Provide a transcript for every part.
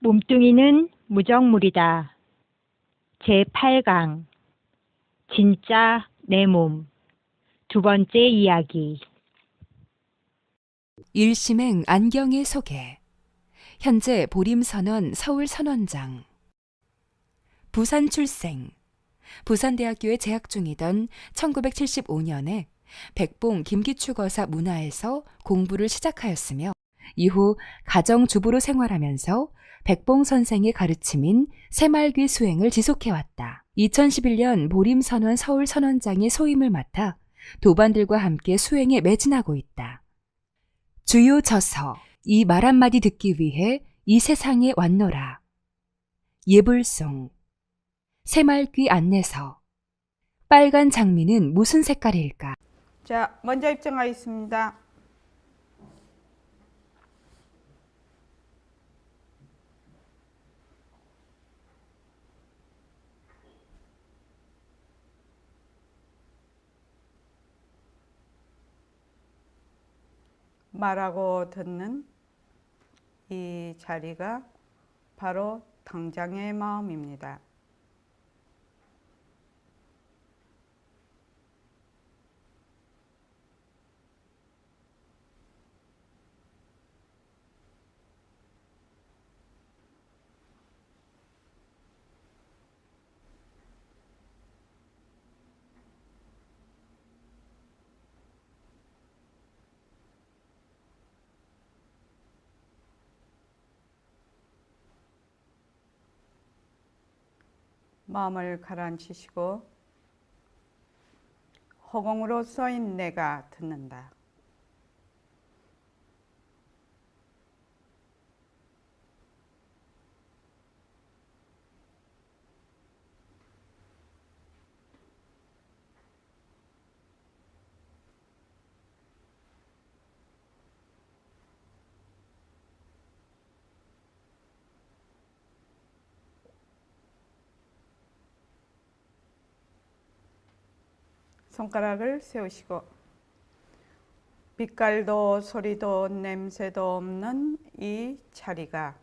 몸뚱이는 무정물이다. 제8강 진짜 내 몸 두 번째 이야기. 1심행 안경의 소개. 현재 보림선언 서울선원장. 부산 출생. 부산대학교에 재학 중이던 1975년에 백봉 김기추거사 문화에서 공부를 시작하였으며 이후 가정주부로 생활하면서 백봉 선생의 가르침인 새말귀 수행을 지속해왔다. 2011년 보림선원 서울선원장의 소임을 맡아 도반들과 함께 수행에 매진하고 있다. 주요 저서. 이 말 한마디 듣기 위해 이 세상에 왔노라. 예불송. 새말귀 안내서. 빨간 장미는 무슨 색깔일까? 자, 먼저 입장하겠습니다. 말하고 듣는 이 자리가 바로 당장의 마음입니다. 마음을 가라앉히시고 허공으로 써인 내가 듣는다. 손가락을 세우시고 빛깔도 소리도 냄새도 없는 이 자리가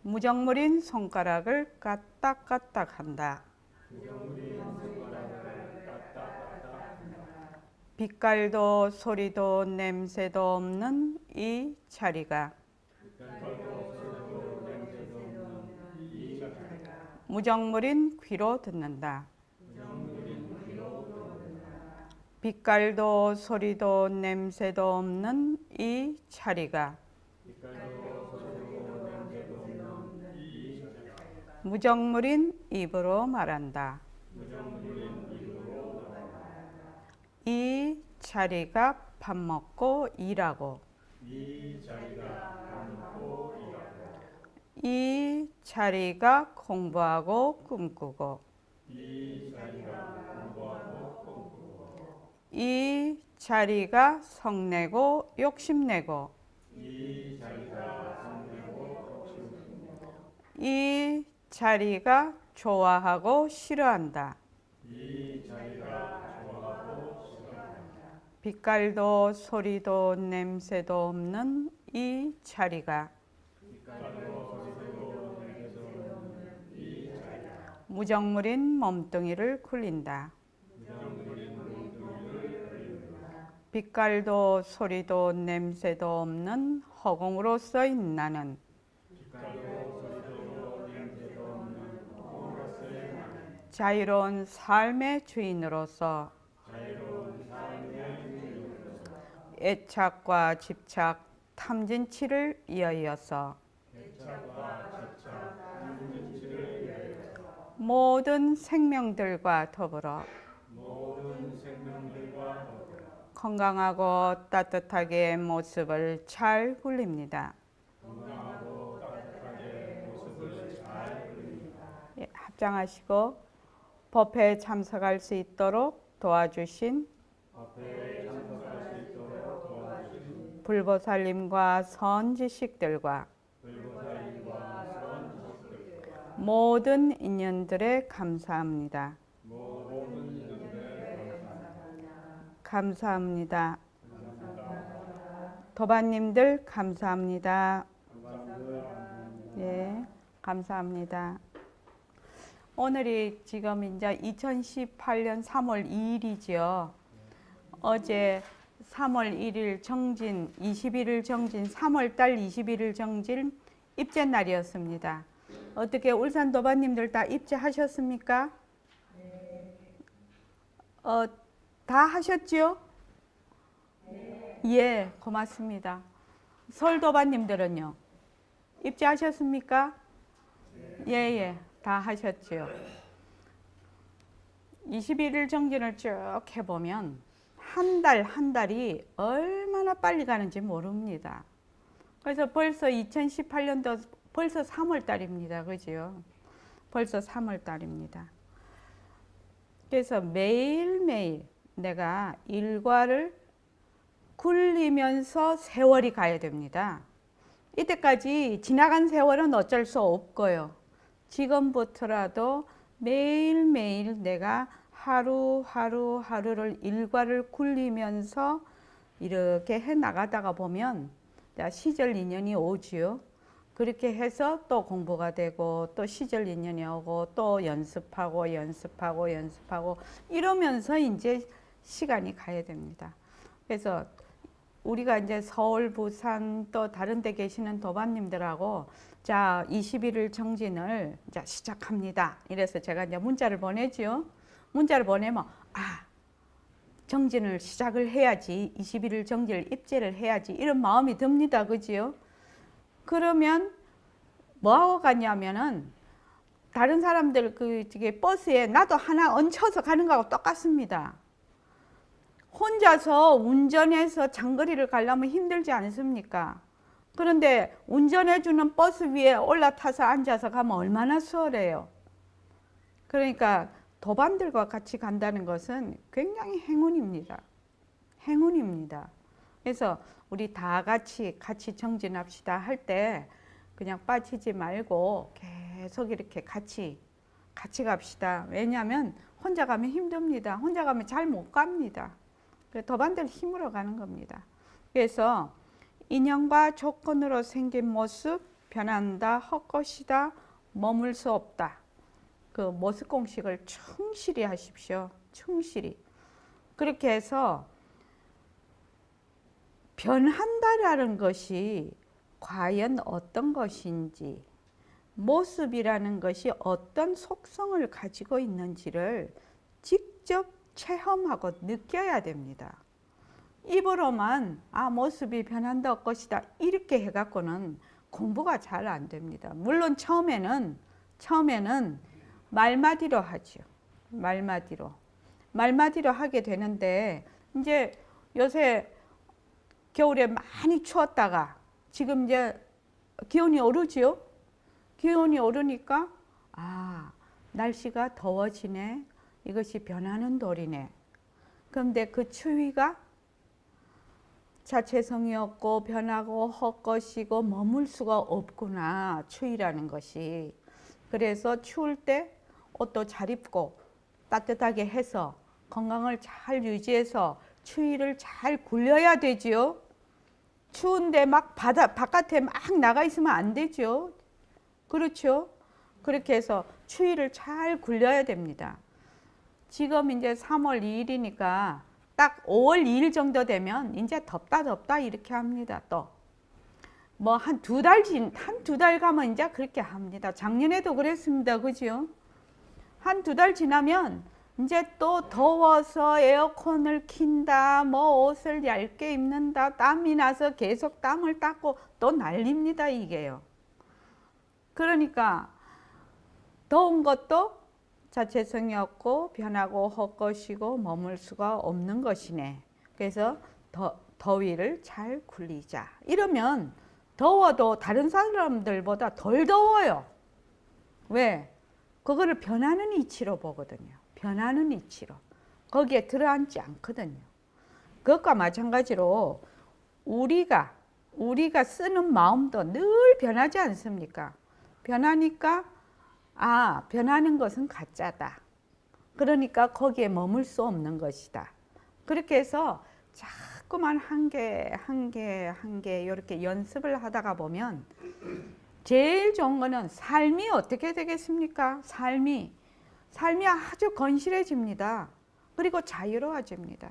무정물인 손가락을 까딱까딱 한다. 빛깔도 소리도 냄새도 없는 이 자리가 무정물인 귀로 듣는다. 빛깔도 소리도 냄새도 없는 이 자리가 무정물인 입으로 말한다. 이 자리가 밥 먹고 일하고 이 자리가 공부하고 꿈꾸고 이 자리가 성내고 욕심내고 이 자리가 좋아하고 싫어한다. 빛깔도 소리도 냄새도 없는 이 자리가 무정물인 몸뚱이를 굴린다. 빛깔도 소리도 냄새도 없는 허공으로 써인 나는 자유로운 삶의 주인으로서 애착과 집착, 탐진치를 이어이어서 모든 생명들과 더불어 건강하고 따뜻하게 모습을 잘 굴립니다. 예, 합장하시고 법회에 참석할 수 있도록 도와주신 불보살님과 선지식들과 모든 인연들에 감사합니다. 감사합니다. 도반님들 감사합니다. 예, 감사합니다. 오늘이 지금 이제 2018년 3월 2일이죠. 어제 3월 1일 정진, 21일 정진, 3월달 21일 정진 입제 날이었습니다. 어떻게 울산 도반님들 다 입제하셨습니까? 다 하셨죠? 예, 고맙습니다. 서울 도반님들은요? 입제하셨습니까? 예, 다 하셨죠. 21일 정진을 쭉 해보면 한 달이 얼마나 빨리 가는지 모릅니다. 그래서 벌써 2018년도 벌써 3월 달입니다. 그죠? 벌써 3월 달입니다. 그래서 매일매일 내가 일과를 굴리면서 세월이 가야 됩니다. 이때까지 지나간 세월은 어쩔 수 없고요. 지금부터라도 매일매일 내가 하루를 일과를 굴리면서 이렇게 해 나가다가 보면 시절 인연이 오지요. 그렇게 해서 또 공부가 되고 또 시절 인연이 오고 또 연습하고 이러면서 이제 시간이 가야 됩니다. 그래서 우리가 이제 서울, 부산 또 다른 데 계시는 도반님들하고 자 21일 정진을 이제 시작합니다. 이래서 제가 이제 문자를 보내죠. 문자를 보내면 정진을 시작을 해야지, 21일 정진을 입제를 해야지 이런 마음이 듭니다. 그지요? 그러면 뭐하고 가냐면은 다른 사람들 그 버스에 나도 하나 얹혀서 가는 거하고 똑같습니다. 혼자서 운전해서 장거리를 가려면 힘들지 않습니까? 그런데 운전해주는 버스 위에 올라타서 앉아서 가면 얼마나 수월해요. 그러니까 도반들과 같이 간다는 것은 굉장히 행운입니다. 행운입니다. 그래서 우리 다 같이 정진합시다 할 때 그냥 빠지지 말고 계속 이렇게 같이 갑시다. 왜냐하면 혼자 가면 힘듭니다. 혼자 가면 잘 못 갑니다. 도반들 힘으로 가는 겁니다. 그래서 인연과 조건으로 생긴 모습 변한다, 헛것이다, 머물 수 없다. 그 모습 공식을 충실히 하십시오. 충실히. 그렇게 해서 변한다라는 것이 과연 어떤 것인지, 모습이라는 것이 어떤 속성을 가지고 있는지를 직접 체험하고 느껴야 됩니다. 입으로만 모습이 변한다 것이다 이렇게 해갖고는 공부가 잘 안 됩니다. 물론 처음에는 말마디로 하죠. 말마디로 하게 되는데 이제 요새 겨울에 많이 추웠다가 지금 이제 기온이 오르죠. 기온이 오르니까 날씨가 더워지네. 이것이 변하는 도리네. 그런데 그 추위가 자체성이 없고 변하고 헛것이고 머물 수가 없구나. 추위라는 것이. 그래서 추울 때 옷도 잘 입고 따뜻하게 해서 건강을 잘 유지해서 추위를 잘 굴려야 되지요. 추운데 막 바깥에 막 나가 있으면 안 되죠. 그렇죠? 그렇게 해서 추위를 잘 굴려야 됩니다. 지금 이제 3월 2일이니까 딱 5월 2일 정도 되면 이제 덥다 이렇게 합니다. 또 뭐 한 두 달 가면 이제 그렇게 합니다. 작년에도 그랬습니다. 그죠? 한 두 달 지나면 이제 또 더워서 에어컨을 킨다, 뭐 옷을 얇게 입는다, 땀이 나서 계속 땀을 닦고 또 난립니다. 이게요. 그러니까 더운 것도 자체성이 없고 변하고 헛것이고 머물 수가 없는 것이네. 그래서 더위를 잘 굴리자. 이러면 더워도 다른 사람들보다 덜 더워요. 왜? 그거를 변하는 이치로 보거든요. 변하는 이치로. 거기에 들어앉지 않거든요. 그것과 마찬가지로 우리가 쓰는 마음도 늘 변하지 않습니까? 변하니까 변하는 것은 가짜다. 그러니까 거기에 머물 수 없는 것이다. 그렇게 해서 자꾸 자꾸만 한 개 이렇게 연습을 하다가 보면 제일 좋은 거는 삶이 어떻게 되겠습니까? 삶이 아주 건실해집니다. 그리고 자유로워집니다.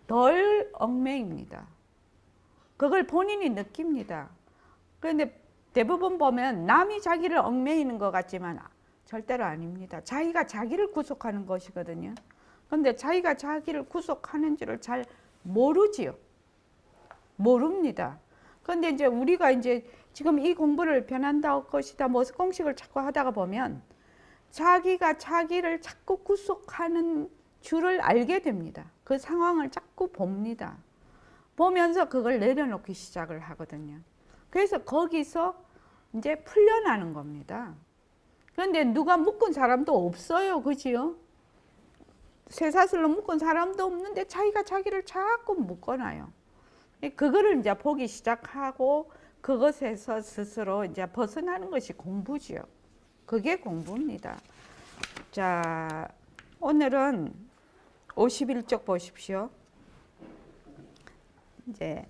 덜 얽매입니다. 그걸 본인이 느낍니다. 그런데 대부분 보면 남이 자기를 얽매이는 것 같지만 절대로 아닙니다. 자기가 자기를 구속하는 것이거든요. 그런데 자기가 자기를 구속하는 줄을 잘 모르지요. 모릅니다. 그런데 이제 우리가 이제 지금 이 공부를 변한다 것이다 모습 공식을 자꾸 하다가 보면 자기가 자기를 자꾸 구속하는 줄을 알게 됩니다. 그 상황을 자꾸 봅니다. 보면서 그걸 내려놓기 시작을 하거든요. 그래서 거기서 이제 풀려나는 겁니다. 그런데 누가 묶은 사람도 없어요. 그지요? 쇠사슬로 묶은 사람도 없는데 자기가 자기를 자꾸 묶어놔요. 그거를 이제 보기 시작하고 그것에서 스스로 이제 벗어나는 것이 공부지요. 그게 공부입니다. 자, 오늘은 51쪽 보십시오. 이제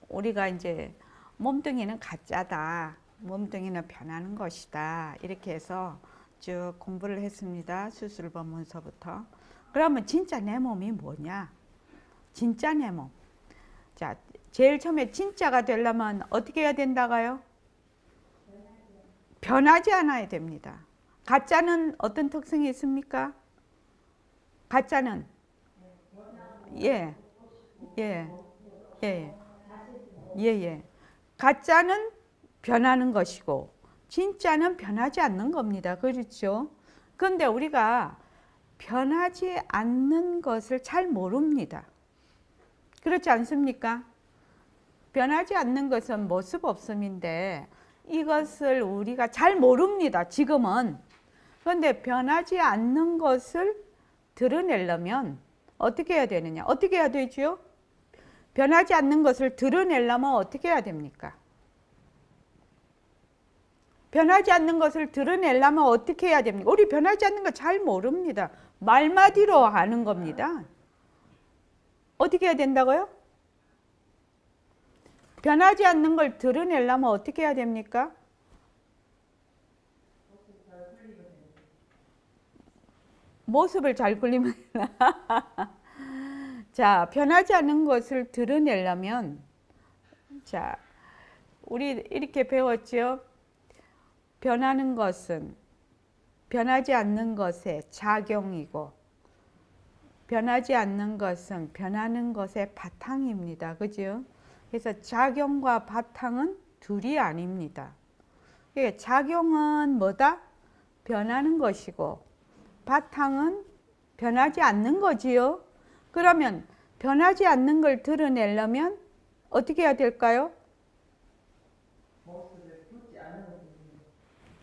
우리가 이제 몸뚱이는 가짜다. 몸뚱이는 변하는 것이다. 이렇게 해서 쭉 공부를 했습니다. 수술법문서부터. 그러면 진짜 내 몸이 뭐냐? 진짜 내 몸. 자, 제일 처음에 진짜가 되려면 어떻게 해야 된다가요? 변하지 않아야 됩니다. 가짜는 어떤 특성이 있습니까? 가짜는 가짜는 변하는 것이고 진짜는 변하지 않는 겁니다. 그렇죠? 그런데 우리가 변하지 않는 것을 잘 모릅니다. 그렇지 않습니까? 변하지 않는 것은 모습 없음인데 이것을 우리가 잘 모릅니다. 지금은. 그런데 변하지 않는 것을 드러내려면 어떻게 해야 되느냐? 어떻게 해야 되죠? 변하지 않는 것을 드러내려면 어떻게 해야 됩니까? 변하지 않는 것을 드러내려면 어떻게 해야 됩니까? 우리 변하지 않는 거 잘 모릅니다. 말마디로 아는 겁니다. 어떻게 해야 된다고요? 변하지 않는 걸 드러내려면 어떻게 해야 됩니까? 모습을 잘 굴리면 자, 변하지 않는 것을 드러내려면 자, 우리 이렇게 배웠죠? 변하는 것은 변하지 않는 것의 작용이고 변하지 않는 것은 변하는 것의 바탕입니다. 그죠? 그래서 작용과 바탕은 둘이 아닙니다. 작용은 뭐다? 변하는 것이고 바탕은 변하지 않는 거지요. 그러면 변하지 않는 걸 드러내려면 어떻게 해야 될까요?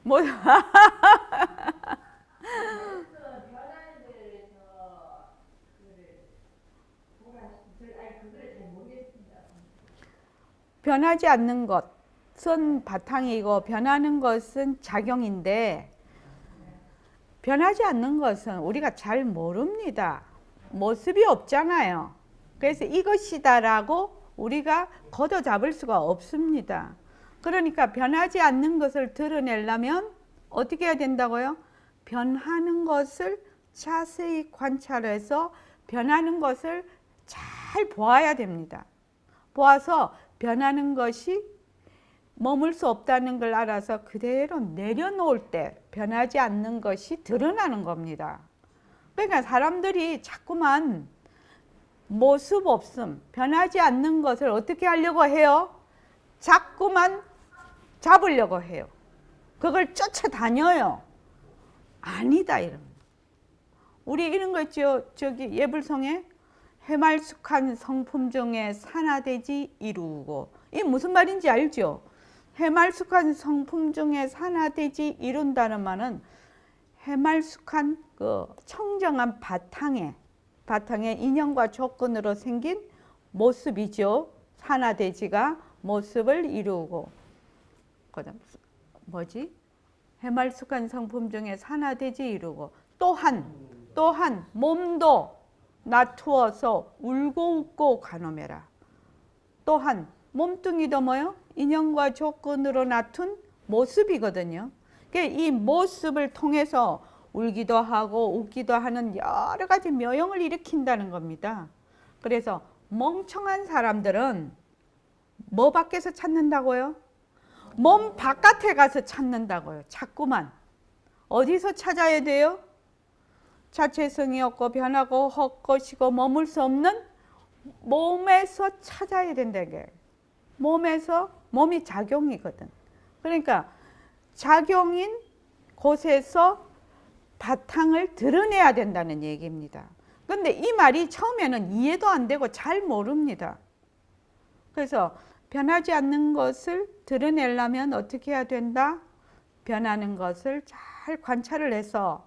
뭐 변하지 않는 것은 바탕이고 변하는 것은 작용인데 변하지 않는 것은 우리가 잘 모릅니다. 모습이 없잖아요. 그래서 이것이다라고 우리가 걷어 잡을 수가 없습니다. 그러니까 변하지 않는 것을 드러내려면 어떻게 해야 된다고요? 변하는 것을 자세히 관찰해서 변하는 것을 잘 보아야 됩니다. 보아서 변하는 것이 머물 수 없다는 걸 알아서 그대로 내려놓을 때 변하지 않는 것이 드러나는 겁니다. 그러니까 사람들이 자꾸만 모습 없음, 변하지 않는 것을 어떻게 하려고 해요? 자꾸만 잡으려고 해요. 그걸 쫓아다녀요. 아니다 이런. 우리 이런 거 있죠. 저기 예불성에 해말숙한 성품 중에 산화되지 이루고. 이게 무슨 말인지 알죠? 해말숙한 성품 중에 산화되지 이룬다는 말은 해말숙한 그 청정한 바탕에 인연과 조건으로 생긴 모습이죠. 산화되지가 모습을 이루고. 그다음 뭐지? 해말숙한 성품 중에 산화되지 이루고 또한 몸도 놔두어서 울고 웃고 가늠해라. 또한 몸뚱이도 뭐요? 인연과 조건으로 놔둔 모습이거든요. 이 모습을 통해서 울기도 하고 웃기도 하는 여러 가지 묘형을 일으킨다는 겁니다. 그래서 멍청한 사람들은 뭐 밖에서 찾는다고요? 몸 바깥에 가서 찾는다고요. 자꾸만. 어디서 찾아야 돼요? 자체성이 없고 변하고 헛것이고 머물 수 없는 몸에서 찾아야 된다는 게. 몸에서, 몸이 작용이거든. 그러니까 작용인 곳에서 바탕을 드러내야 된다는 얘기입니다. 근데 이 말이 처음에는 이해도 안 되고 잘 모릅니다. 그래서 변하지 않는 것을 드러내려면 어떻게 해야 된다? 변하는 것을 잘 관찰을 해서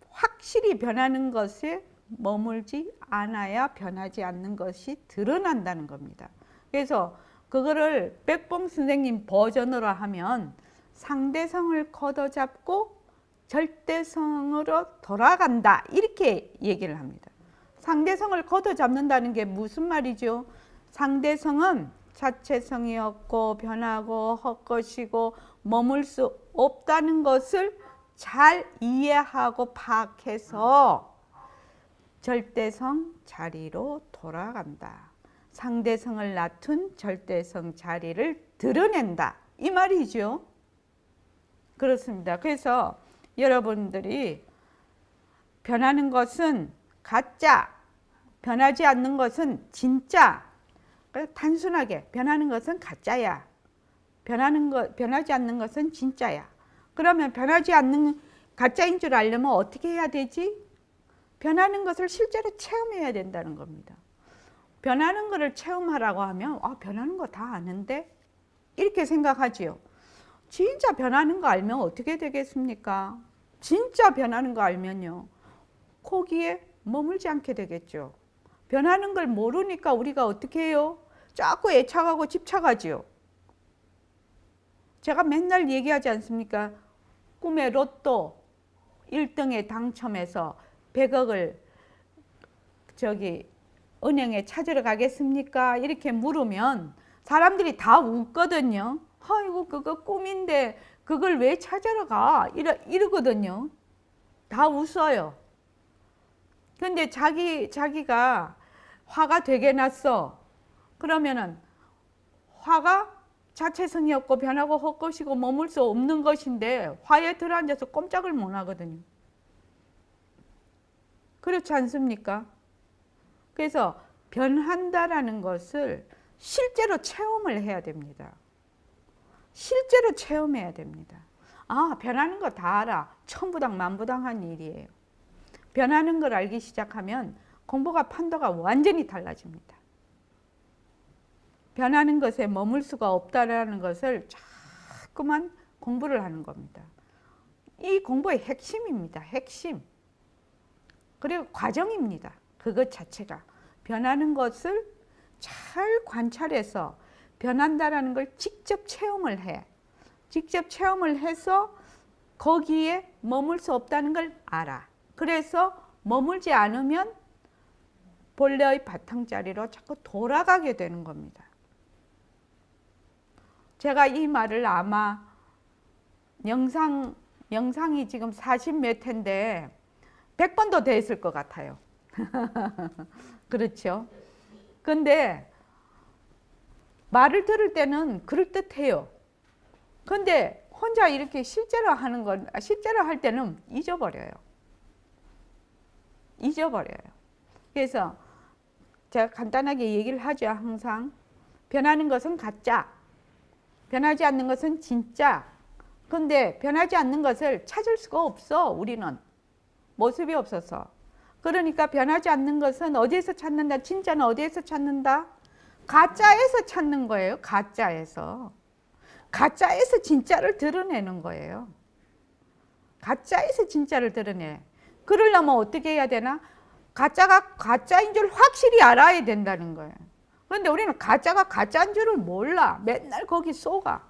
확실히 변하는 것에 머물지 않아야 변하지 않는 것이 드러난다는 겁니다. 그래서 그거를 백봉 선생님 버전으로 하면 상대성을 걷어잡고 절대성으로 돌아간다, 이렇게 얘기를 합니다. 상대성을 걷어잡는다는 게 무슨 말이죠? 상대성은 자체성이 없고 변하고 헛것이고 머물 수 없다는 것을 잘 이해하고 파악해서 절대성 자리로 돌아간다. 상대성을 놔둔 절대성 자리를 드러낸다, 이 말이죠. 그렇습니다. 그래서 여러분들이 변하는 것은 가짜, 변하지 않는 것은 진짜. 단순하게 변하는 것은 가짜야, 변하지 않는 것은 진짜야. 그러면 변하지 않는 가짜인 줄 알려면 어떻게 해야 되지? 변하는 것을 실제로 체험해야 된다는 겁니다. 변하는 것을 체험하라고 하면 변하는 거 다 아는데? 이렇게 생각하지요. 진짜 변하는 거 알면 어떻게 되겠습니까? 진짜 변하는 거 알면요, 거기에 머물지 않게 되겠죠. 변하는 걸 모르니까 우리가 어떻게 해요? 자꾸 애착하고 집착하지요. 제가 맨날 얘기하지 않습니까? 꿈에 로또 1등에 당첨해서 100억을 은행에 찾으러 가겠습니까? 이렇게 물으면 사람들이 다 웃거든요. 아이고, 그거 꿈인데 그걸 왜 찾으러 가? 이러거든요. 다 웃어요. 근데 자기가 화가 되게 났어. 그러면은 화가 자체성이 없고 변하고 헛것이고 머물 수 없는 것인데 화에 들어앉아서 꼼짝을 못 하거든요. 그렇지 않습니까? 그래서 변한다라는 것을 실제로 체험을 해야 됩니다. 실제로 체험해야 됩니다. 변하는 거 다 알아. 천부당 만부당한 일이에요. 변하는 걸 알기 시작하면 공부가 판도가 완전히 달라집니다. 변하는 것에 머물 수가 없다라는 것을 자꾸만 공부를 하는 겁니다. 이 공부의 핵심입니다. 핵심. 그리고 과정입니다. 그것 자체가. 변하는 것을 잘 관찰해서 변한다라는 걸 직접 체험을 해. 직접 체험을 해서 거기에 머물 수 없다는 걸 알아. 그래서 머물지 않으면 본래의 바탕자리로 자꾸 돌아가게 되는 겁니다. 제가 이 말을 아마 영상이 지금 40 몇 회인데 100번도 됐을 것 같아요. 그렇죠? 근데 말을 들을 때는 그럴듯해요. 근데 혼자 이렇게 실제로 할 때는 잊어버려요. 그래서 제가 간단하게 얘기를 하죠. 항상 변하는 것은 가짜, 변하지 않는 것은 진짜. 근데 변하지 않는 것을 찾을 수가 없어. 우리는 모습이 없어서. 그러니까 변하지 않는 것은 어디에서 찾는다? 진짜는 어디에서 찾는다? 가짜에서 찾는 거예요. 가짜에서 진짜를 드러내는 거예요. 가짜에서 진짜를 드러내. 그러려면 어떻게 해야 되나? 가짜가 가짜인 줄 확실히 알아야 된다는 거예요. 그런데 우리는 가짜가 가짜인 줄을 몰라. 맨날 거기 속아.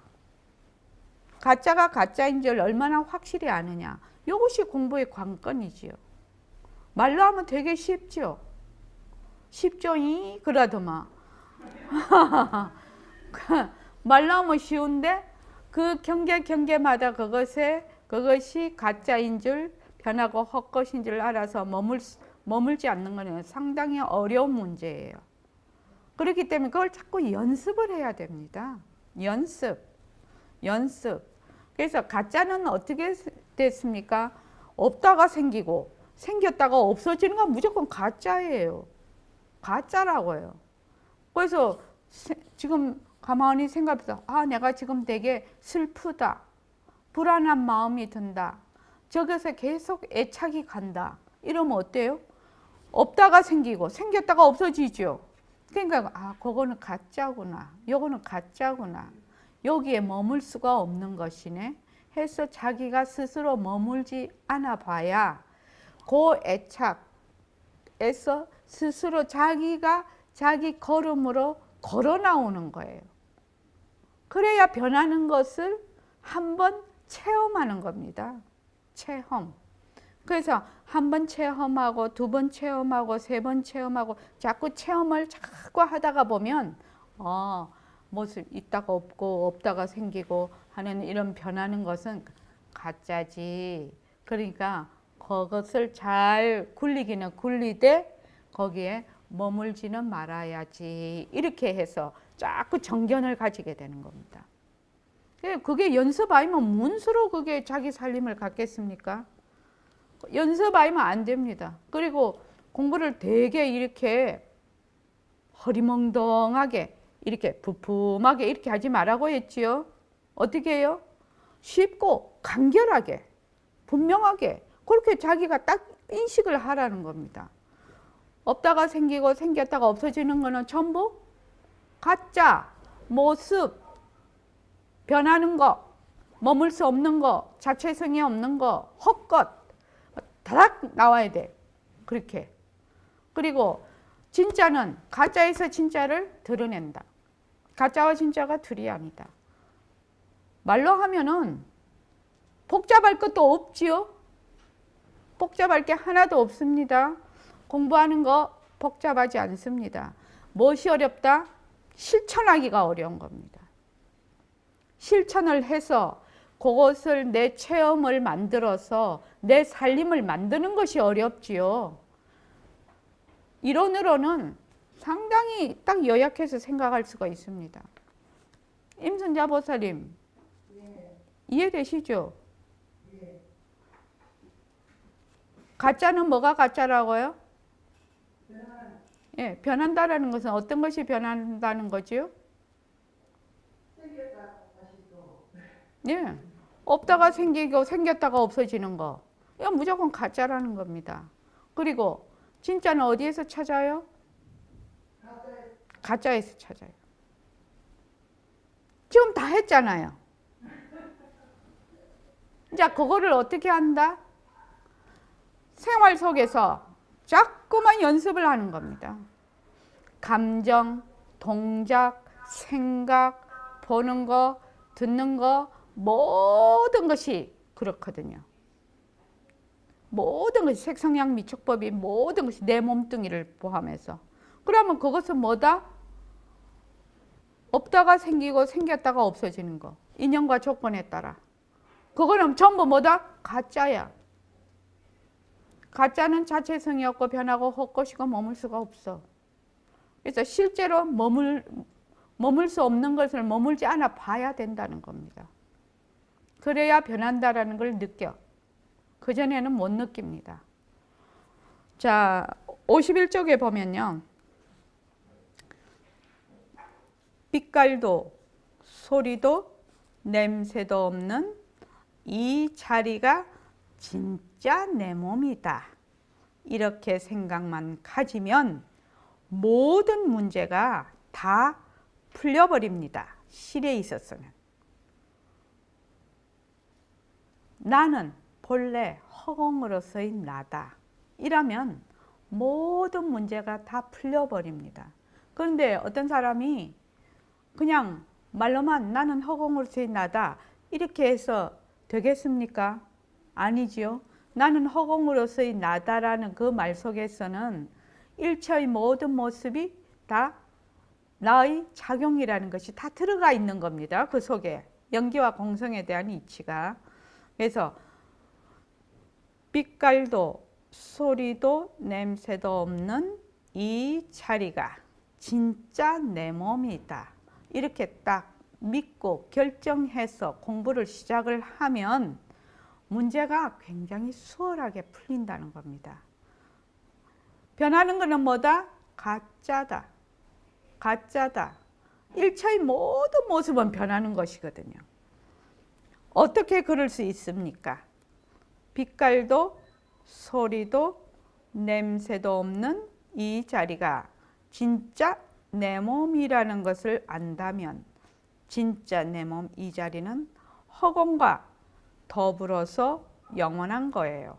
가짜가 가짜인 줄 얼마나 확실히 아느냐. 이것이 공부의 관건이지요. 말로 하면 되게 쉽죠. 쉽죠? 그러더만. 말로 하면 쉬운데 그 경계마다 그것이 가짜인 줄, 변하고 헛것인 줄 알아서 머물지 않는 것은 상당히 어려운 문제예요. 그렇기 때문에 그걸 자꾸 연습을 해야 됩니다. 연습. 그래서 가짜는 어떻게 됐습니까? 없다가 생기고 생겼다가 없어지는 건 무조건 가짜예요. 가짜라고요. 그래서 지금 가만히 생각해서 내가 지금 되게 슬프다. 불안한 마음이 든다. 저기서 계속 애착이 간다. 이러면 어때요? 없다가 생기고 생겼다가 없어지죠. 그러니까 그거는 가짜구나. 요거는 가짜구나. 여기에 머물 수가 없는 것이네 해서 자기가 스스로 머물지 않아 봐야 그 애착에서 스스로 자기가 자기 걸음으로 걸어 나오는 거예요. 그래야 변하는 것을 한번 체험하는 겁니다. 체험. 그래서 한 번 체험하고 두 번 체험하고 세 번 체험하고 자꾸 체험을 자꾸 하다가 보면 모습 있다가 없고 없다가 생기고 하는 이런 변하는 것은 가짜지. 그러니까 그것을 잘 굴리기는 굴리되 거기에 머물지는 말아야지. 이렇게 해서 자꾸 정견을 가지게 되는 겁니다. 그게 연습 아니면 문수로 그게 자기 살림을 갖겠습니까? 연습 아니면 안 됩니다. 그리고 공부를 되게 이렇게 허리멍덩하게 이렇게 부품하게 이렇게 하지 말라고 했지요. 어떻게 해요? 쉽고 간결하게 분명하게 그렇게 자기가 딱 인식을 하라는 겁니다. 없다가 생기고 생겼다가 없어지는 거는 전부 가짜, 모습, 변하는 거, 머물 수 없는 거, 자체성이 없는 거, 헛것 다닥 나와야 돼. 그렇게. 그리고 진짜는 가짜에서 진짜를 드러낸다. 가짜와 진짜가 둘이 아니다. 말로 하면은 복잡할 것도 없지요. 복잡할 게 하나도 없습니다. 공부하는 거 복잡하지 않습니다. 무엇이 어렵다? 실천하기가 어려운 겁니다. 실천을 해서 그것을 내 체험을 만들어서 내 살림을 만드는 것이 어렵지요. 이론으로는 상당히 딱 요약해서 생각할 수가 있습니다. 임순자 보살님, 이해되시죠? 가짜는 뭐가 가짜라고요? 예, 변한다라는 것은 어떤 것이 변한다는 거지요? 예, 없다가 생기고 생겼다가 없어지는 거. 이건 무조건 가짜라는 겁니다. 그리고 진짜는 어디에서 찾아요? 가짜에서 찾아요. 지금 다 했잖아요. 이제 그거를 어떻게 한다? 생활 속에서 자꾸만 연습을 하는 겁니다. 감정, 동작, 생각, 보는 거, 듣는 거 모든 것이 그렇거든요. 모든 것이 색성양 미촉법이 모든 것이 내 몸뚱이를 포함해서. 그러면 그것은 뭐다? 없다가 생기고 생겼다가 없어지는 거. 인연과 조건에 따라. 그거는 전부 뭐다? 가짜야. 가짜는 자체성이 없고 변하고 헛것이고 머물 수가 없어. 그래서 실제로 머물 수 없는 것을 머물지 않아 봐야 된다는 겁니다. 그래야 변한다라는 걸 느껴. 그전에는 못 느낍니다. 자, 51쪽에 보면요. 빛깔도 소리도 냄새도 없는 이 자리가 진짜 내 몸이다. 이렇게 생각만 가지면 모든 문제가 다 풀려버립니다. 실에 있어서는. 나는 본래 허공으로서의 나다. 이라면 모든 문제가 다 풀려버립니다. 그런데 어떤 사람이 그냥 말로만 나는 허공으로서의 나다. 이렇게 해서 되겠습니까? 아니지요. 나는 허공으로서의 나다라는 그 말 속에서는 일체의 모든 모습이 다 나의 작용이라는 것이 다 들어가 있는 겁니다. 그 속에 연기와 공성에 대한 이치가. 그래서 빛깔도 소리도 냄새도 없는 이 자리가 진짜 내 몸이다. 이렇게 딱 믿고 결정해서 공부를 시작을 하면 문제가 굉장히 수월하게 풀린다는 겁니다. 변하는 것은 뭐다? 가짜다. 가짜다. 일체의 모든 모습은 변하는 것이거든요. 어떻게 그럴 수 있습니까? 빛깔도 소리도 냄새도 없는 이 자리가 진짜 내 몸이라는 것을 안다면 진짜 내 몸 이 자리는 허공과 더불어서 영원한 거예요.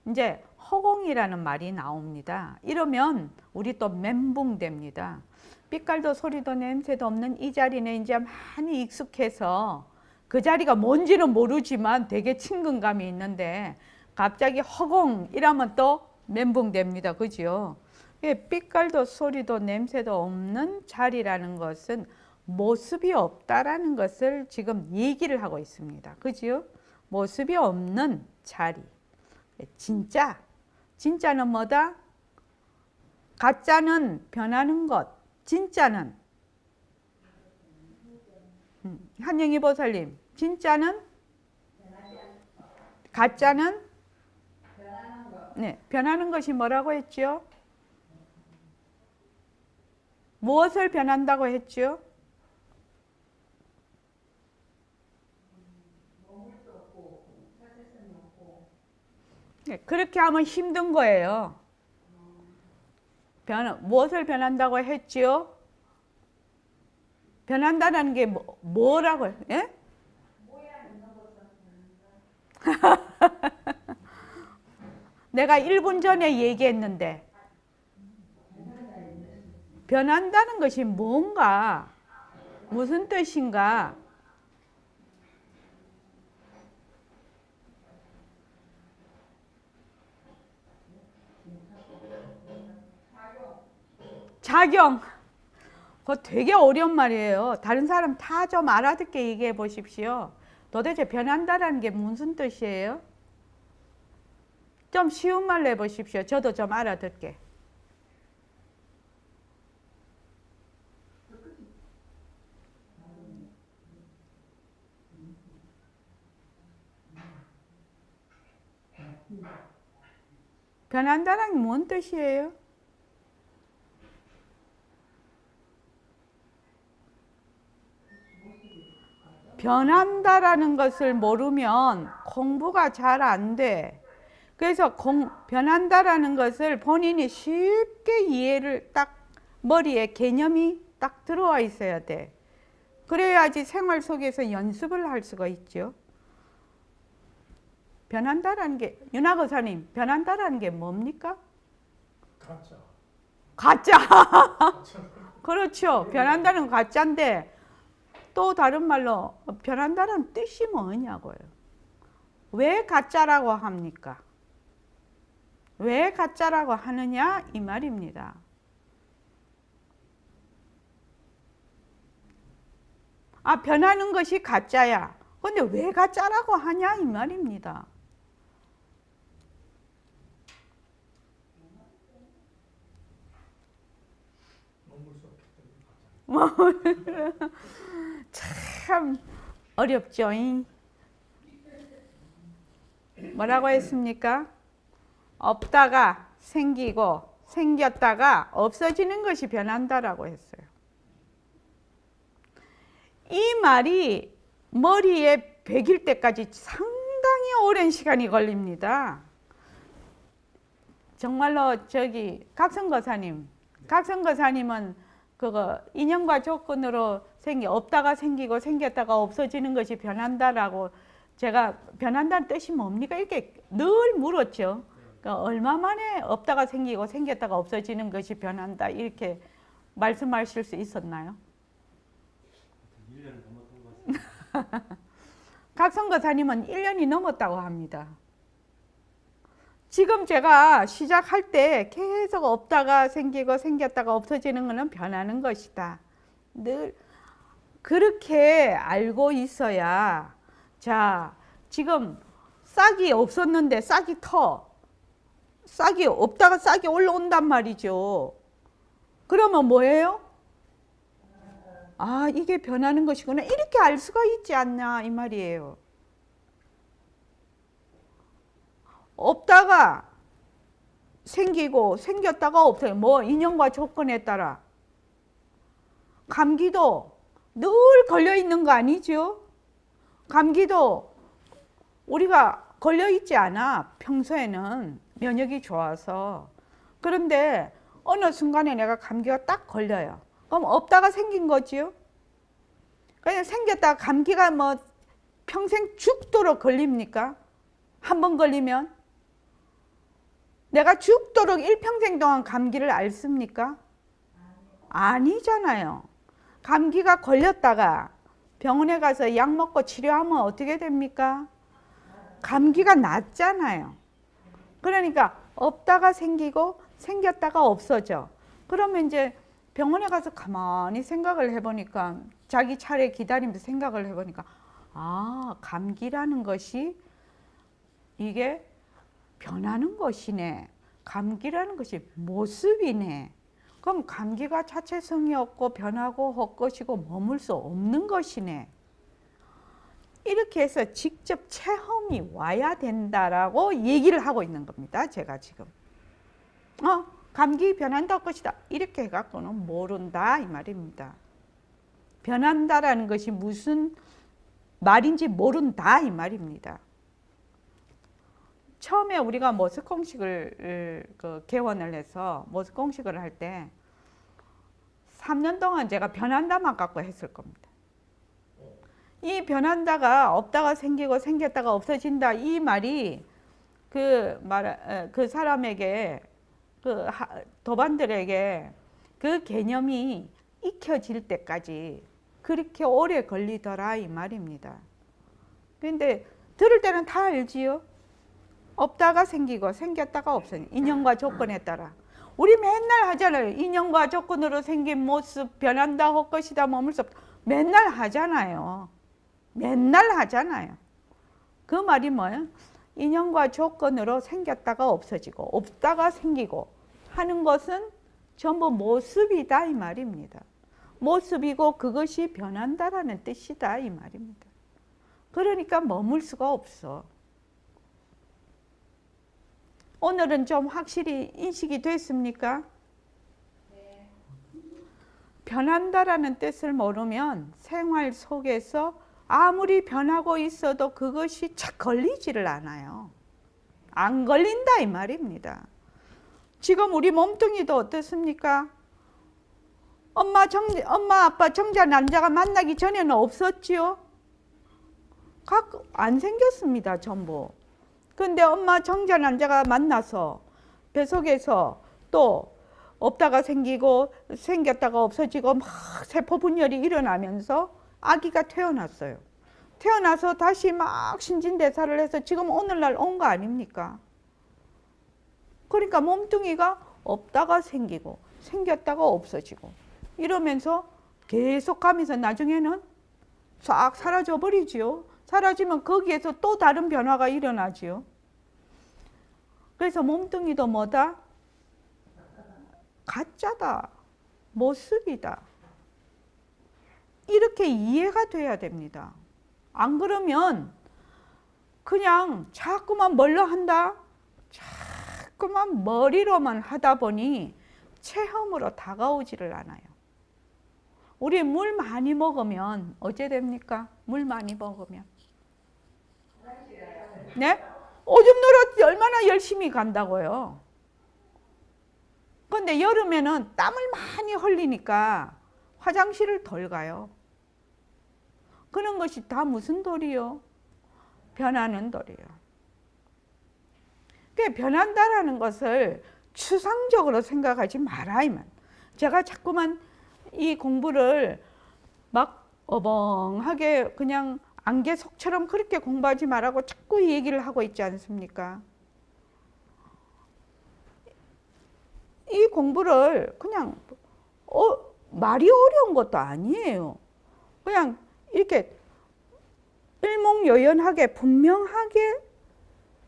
이제 허공이라는 말이 나옵니다. 이러면 우리 또 멘붕됩니다. 빛깔도 소리도 냄새도 없는 이 자리는 이제 많이 익숙해서 그 자리가 뭔지는 모르지만 되게 친근감이 있는데 갑자기 허공 이러면 또 멘붕됩니다. 그죠? 빛깔도 소리도 냄새도 없는 자리라는 것은 모습이 없다라는 것을 지금 얘기를 하고 있습니다. 그죠? 모습이 없는 자리. 진짜는 뭐다? 가짜는 변하는 것, 진짜는 한영희 보살님, 진짜는 가짜는 네, 변하는 것이 뭐라고 했죠? 무엇을 변한다고 했죠? 네, 그렇게 하면 힘든 거예요. 무엇을 변한다고 했지요? 변한다는 게 뭐라고요? 예? 내가 1분 전에 얘기했는데 변한다는 것이 뭔가 무슨 뜻인가? 작용. 그거 되게 어려운 말이에요. 다른 사람 다 좀 알아듣게 얘기해 보십시오. 도대체 변한다는 게 무슨 뜻이에요? 좀 쉬운 말로 해보십시오. 저도 좀 알아듣게. 변한다는 게 뭔 뜻이에요? 변한다라는 것을 모르면 공부가 잘 안 돼. 그래서 변한다라는 것을 본인이 쉽게 이해를 딱 머리에 개념이 딱 들어와 있어야 돼. 그래야지 생활 속에서 연습을 할 수가 있죠. 변한다라는 게, 윤학의사님, 변한다라는 게 뭡니까? 가짜. 그렇죠. 변한다는 건 가짜인데 또 다른 말로 변한다는 뜻이 뭐냐고요. 왜 가짜라고 합니까? 왜 가짜라고 하느냐 이 말입니다. 아, 변하는 것이 가짜야. 근데 왜 가짜라고 하냐 이 말입니다. 참 어렵죠. 뭐라고 했습니까? 없다가 생기고 생겼다가 없어지는 것이 변한다라고 했어요. 이 말이 머리에 배길 때까지 상당히 오랜 시간이 걸립니다. 정말로 각성거사님은 그거 인연과 조건으로 없다가 생기고 생겼다가 없어지는 것이 변한다라고 제가 변한다는 뜻이 뭡니까? 이렇게 늘 물었죠. 그러니까 얼마 만에 없다가 생기고 생겼다가 없어지는 것이 변한다 이렇게 말씀하실 수 있었나요? 1년을 넘었던 것 같습니다. 각성거사님은 1년이 넘었다고 합니다. 지금 제가 시작할 때 계속 없다가 생기고 생겼다가 없어지는 것은 변하는 것이다. 늘 그렇게 알고 있어야, 자, 지금 싹이 없었는데 싹이 싹이 없다가 싹이 올라온단 말이죠. 그러면 뭐예요? 아, 이게 변하는 것이구나. 이렇게 알 수가 있지 않냐 이 말이에요. 없다가 생기고 생겼다가 없어요. 뭐 인연과 조건에 따라. 감기도 늘 걸려 있는 거 아니죠? 감기도 우리가 걸려 있지 않아. 평소에는 면역이 좋아서. 그런데 어느 순간에 내가 감기가 딱 걸려요. 그럼 없다가 생긴 거지요. 그냥 생겼다가 감기가 뭐 평생 죽도록 걸립니까? 한 번 걸리면? 내가 죽도록 일평생 동안 감기를 앓습니까? 아니잖아요. 감기가 걸렸다가 병원에 가서 약 먹고 치료하면 어떻게 됩니까? 감기가 낫잖아요. 그러니까 없다가 생기고 생겼다가 없어져. 그러면 이제 병원에 가서 가만히 생각을 해보니까, 자기 차례 기다리면서 생각을 해보니까, 아, 감기라는 것이 이게 변하는 것이네. 감기라는 것이 모습이네. 그럼 감기가 자체성이 없고 변하고 헛것이고 머물 수 없는 것이네. 이렇게 해서 직접 체험이 와야 된다라고 얘기를 하고 있는 겁니다. 제가 지금. 감기 변한다 것이다. 이렇게 해갖고는 모른다 이 말입니다. 변한다라는 것이 무슨 말인지 모른다 이 말입니다. 처음에 우리가 모습공식을 개원을 해서 모습공식을 할 때 3년 동안 제가 변한다만 갖고 했을 겁니다. 이 변한다가 없다가 생기고 생겼다가 없어진다 이 말이 그 사람에게, 그 도반들에게 그 개념이 익혀질 때까지 그렇게 오래 걸리더라 이 말입니다. 그런데 들을 때는 다 알지요. 없다가 생기고 생겼다가 없어요. 인연과 조건에 따라. 우리 맨날 하잖아요. 인연과 조건으로 생긴 모습 변한다 헛것이다 머물 수 없다. 맨날 하잖아요. 맨날 하잖아요. 그 말이 뭐예요? 인연과 조건으로 생겼다가 없어지고 없다가 생기고 하는 것은 전부 모습이다 이 말입니다. 모습이고 그것이 변한다라는 뜻이다 이 말입니다. 그러니까 머물 수가 없어. 오늘은 좀 확실히 인식이 됐습니까? 네. 변한다라는 뜻을 모르면 생활 속에서 아무리 변하고 있어도 그것이 착 걸리지를 않아요. 안 걸린다 이 말입니다. 지금 우리 몸뚱이도 어떻습니까? 엄마 아빠 정자 남자가 만나기 전에는 없었지요? 안 생겼습니다 전부. 근데 엄마 정자 남자가 만나서 뱃속에서 또 없다가 생기고 생겼다가 없어지고 막 세포 분열이 일어나면서 아기가 태어났어요. 태어나서 다시 막 신진대사를 해서 지금 오늘날 온 거 아닙니까? 그러니까 몸뚱이가 없다가 생기고 생겼다가 없어지고 이러면서 계속 가면서 나중에는 싹 사라져 버리지요. 사라지면 거기에서 또 다른 변화가 일어나지요. 그래서 몸뚱이도 뭐다? 가짜다. 모습이다. 이렇게 이해가 돼야 됩니다. 안 그러면 그냥 자꾸만 뭘로 한다? 자꾸만 머리로만 하다 보니 체험으로 다가오지를 않아요. 우리 물 많이 먹으면 어째 됩니까? 물 많이 먹으면. 네? 오줌 누러 얼마나 열심히 간다고요. 근데 여름에는 땀을 많이 흘리니까 화장실을 덜 가요. 그런 것이 다 무슨 도리요? 변하는 도리요. 그 변한다라는 것을 추상적으로 생각하지 마라 이 말. 제가 자꾸만 이 공부를 막 어벙하게 그냥 안개 속처럼 그렇게 공부하지 말라고 자꾸 이 얘기를 하고 있지 않습니까? 이 공부를 그냥 말이 어려운 것도 아니에요. 그냥 이렇게 일목요연하게 분명하게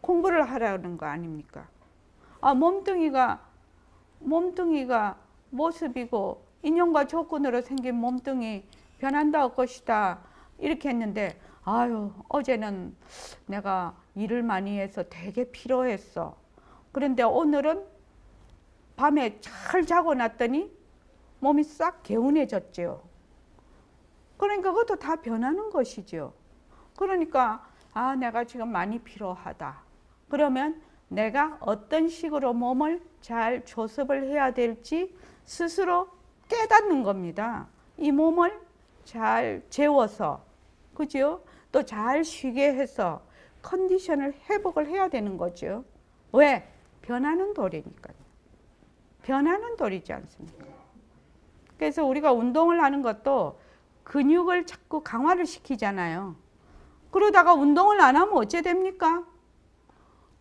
공부를 하라는 거 아닙니까? 아, 몸뚱이가 모습이고 인연과 조건으로 생긴 몸뚱이 변한다 할 것이다 이렇게 했는데, 아유, 어제는 내가 일을 많이 해서 되게 피로했어. 그런데 오늘은 밤에 잘 자고 났더니 몸이 싹 개운해졌죠. 그러니까 그것도 다 변하는 것이죠. 그러니까 아, 내가 지금 많이 피로하다. 그러면 내가 어떤 식으로 몸을 잘 조습을 해야 될지 스스로 깨닫는 겁니다. 이 몸을 잘 재워서, 그죠? 또 잘 쉬게 해서 컨디션을 회복을 해야 되는 거죠. 왜? 변하는 돌이니까요. 변하는 돌이지 않습니까? 그래서 우리가 운동을 하는 것도 근육을 자꾸 강화를 시키잖아요. 그러다가 운동을 안 하면 어째 됩니까?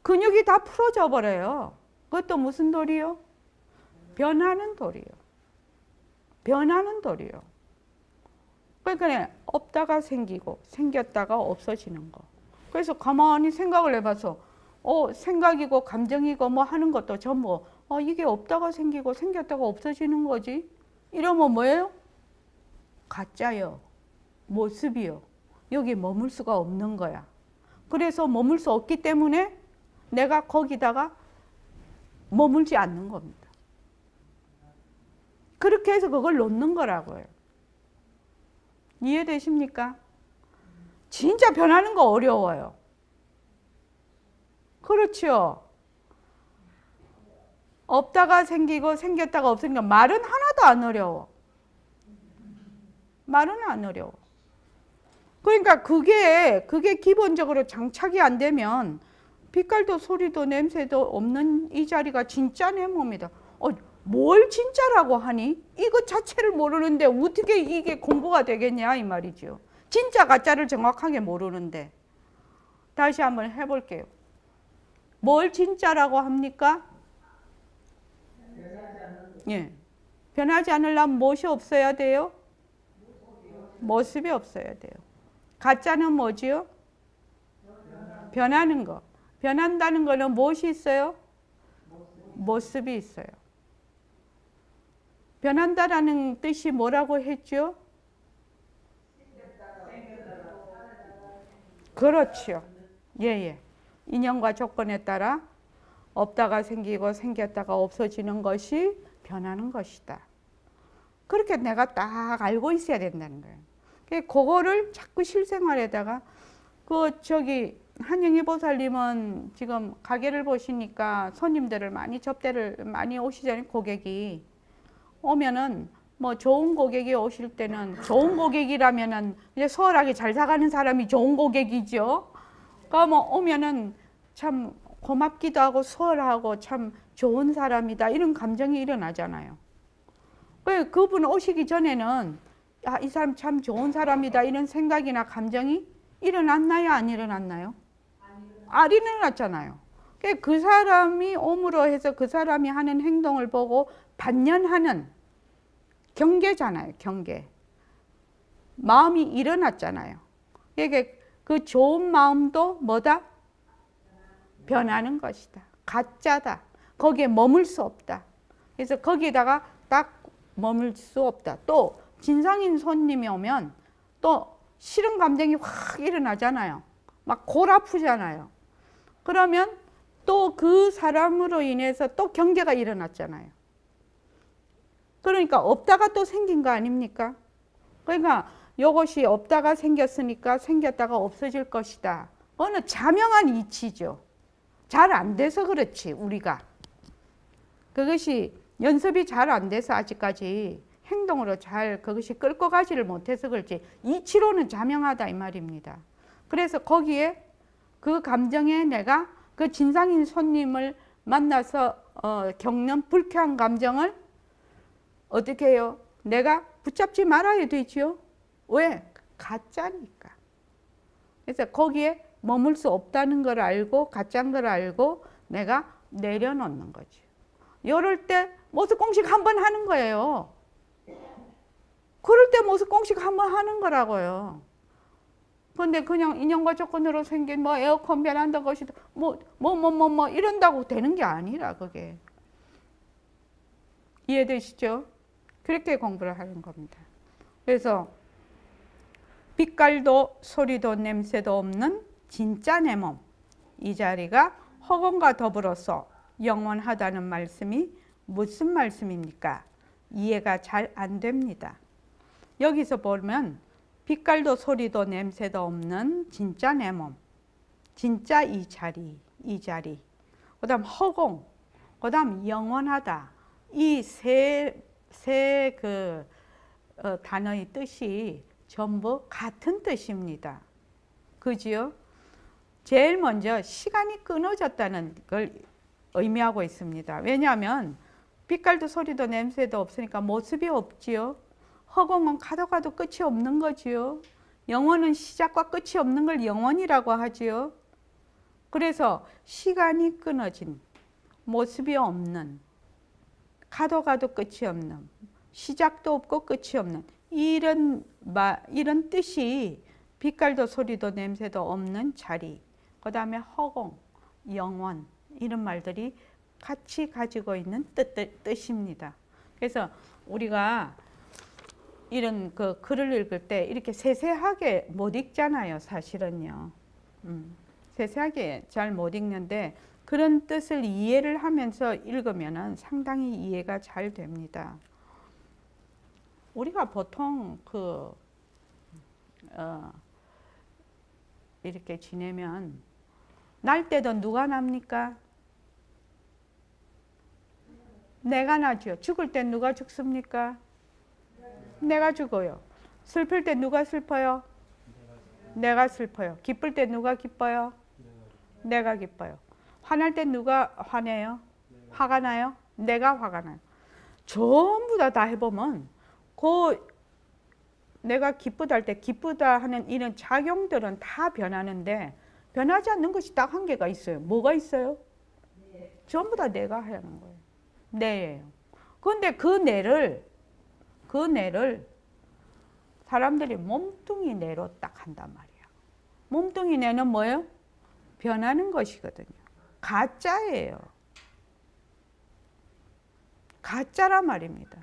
근육이 다 풀어져 버려요. 그것도 무슨 돌이요? 변하는 돌이요. 변하는 돌이요. 그러니까 없다가 생기고 생겼다가 없어지는 거. 그래서 가만히 생각을 해봐서 생각이고 감정이고 뭐 하는 것도 전부 이게 없다가 생기고 생겼다가 없어지는 거지. 이러면 뭐예요? 가짜요. 모습이요. 여기 머물 수가 없는 거야. 그래서 머물 수 없기 때문에 내가 거기다가 머물지 않는 겁니다. 그렇게 해서 그걸 놓는 거라고요. 이해되십니까? 진짜 변하는 거 어려워요. 그렇죠. 없다가 생기고 생겼다가 없으니까 말은 하나도 안 어려워. 말은 안 어려워. 그러니까 그게 기본적으로 장착이 안 되면 빛깔도 소리도 냄새도 없는 이 자리가 진짜 내 몸이다. 뭘 진짜라고 하니? 이것 자체를 모르는데 어떻게 이게 공부가 되겠냐 이 말이죠. 진짜 가짜를 정확하게 모르는데. 다시 한번 해볼게요. 뭘 진짜라고 합니까? 예. 변하지 않으려면 무엇이 없어야 돼요? 모습이 없어야 돼요. 가짜는 뭐지요? 변하는 거. 변한다는 거는 무엇이 있어요? 모습이 있어요. 변한다라는 뜻이 뭐라고 했죠? 그렇죠. 예. 인연과 조건에 따라 없다가 생기고 생겼다가 없어지는 것이 변하는 것이다. 그렇게 내가 딱 알고 있어야 된다는 거예요. 그거를 자꾸 실생활에다가 한영희 보살님은 지금 가게를 보시니까 손님들을 접대를 많이 오시잖아요. 고객이 오면은 뭐 좋은 고객이 오실 때는 좋은 고객이라면은 이제 수월하게 잘 사가는 사람이 좋은 고객이죠. 그러니까 뭐 오면은 참 고맙기도 하고 수월하고 참 좋은 사람이다 이런 감정이 일어나잖아요. 그분 오시기 전에는 이 사람 참 좋은 사람이다 이런 생각이나 감정이 일어났나요? 안 일어났나요? 안 일어났잖아요. 그 사람이 옴으로 해서 그 사람이 하는 행동을 보고 반연하는 경계잖아요. 경계. 마음이 일어났잖아요. 그 좋은 마음도 뭐다? 변하는 것이다. 가짜다. 거기에 머물 수 없다. 그래서 거기에다가 딱 머물 수 없다. 또 진상인 손님이 오면 또 싫은 감정이 확 일어나잖아요. 막 골 아프잖아요. 그러면 또 그 사람으로 인해서 또 경계가 일어났잖아요. 그러니까 없다가 또 생긴 거 아닙니까? 그러니까 이것이 없다가 생겼으니까 생겼다가 없어질 것이다. 어느 자명한 이치죠. 잘 안 돼서 그렇지 우리가. 그것이 연습이 잘 안 돼서 아직까지 행동으로 잘 그것이 끌고 가지를 못해서 그렇지 이치로는 자명하다 이 말입니다. 그래서 거기에 그 감정에 내가 그 진상인 손님을 만나서 겪는 불쾌한 감정을 어떻게 해요? 내가 붙잡지 말아야 되죠. 왜? 가짜니까. 그래서 거기에 머물 수 없다는 걸 알고 가짜인 걸 알고 내가 내려놓는 거죠. 이럴 때 모습 공식 한 번 하는 거예요. 그럴 때 모습 공식 한 번 하는 거라고요. 근데 그냥 인연과 조건으로 생긴 뭐 에어컨 변한다 것이다 뭐 이런다고 되는 게 아니라 그게. 이해되시죠? 그렇게 공부를 하는 겁니다. 그래서 빛깔도 소리도 냄새도 없는 진짜 내 몸. 이 자리가 허공과 더불어서 영원하다는 말씀이 무슨 말씀입니까? 이해가 잘 안 됩니다. 여기서 보면 빛깔도 소리도 냄새도 없는 진짜 내 몸. 진짜 이 자리. 그 다음 허공. 그 다음 영원하다. 이 세 단어의 뜻이 전부 같은 뜻입니다. 그지요? 제일 먼저 시간이 끊어졌다는 걸 의미하고 있습니다. 왜냐하면 빛깔도 소리도 냄새도 없으니까 모습이 없지요. 허공은 가도 가도 끝이 없는 거지요. 영원은 시작과 끝이 없는 걸 영원이라고 하지요. 그래서 시간이 끊어진, 모습이 없는, 가도 가도 끝이 없는, 시작도 없고 끝이 없는 이런 뜻이 빛깔도 소리도 냄새도 없는 자리, 그 다음에 허공, 영원 이런 말들이 같이 가지고 있는 뜻입니다. 그래서 우리가 이런 그 글을 읽을 때 이렇게 세세하게 못 읽잖아요, 사실은요. 세세하게 잘 못 읽는데 그런 뜻을 이해를 하면서 읽으면은 상당히 이해가 잘 됩니다. 우리가 보통 이렇게 지내면 날 때도 누가 납니까? 내가 나죠. 죽을 때 누가 죽습니까? 내가 죽어요. 슬플 때 누가 슬퍼요? 내가 슬퍼요. 기쁠 때 누가 기뻐요? 내가 기뻐요. 화날 때 누가 화내요? 화가 나요? 내가 화가 나요. 전부 다 해보면 내가 기쁘다 할 때 기쁘다 하는 이런 작용들은 다 변하는데 변하지 않는 것이 딱 한 개가 있어요. 뭐가 있어요? 전부 다 내가 하는 거예요. 내예요. 그런데 그 내를 사람들이 몸뚱이 내로 딱 한단 말이야. 몸뚱이 내는 뭐예요? 변하는 것이거든요. 가짜예요. 가짜란 말입니다.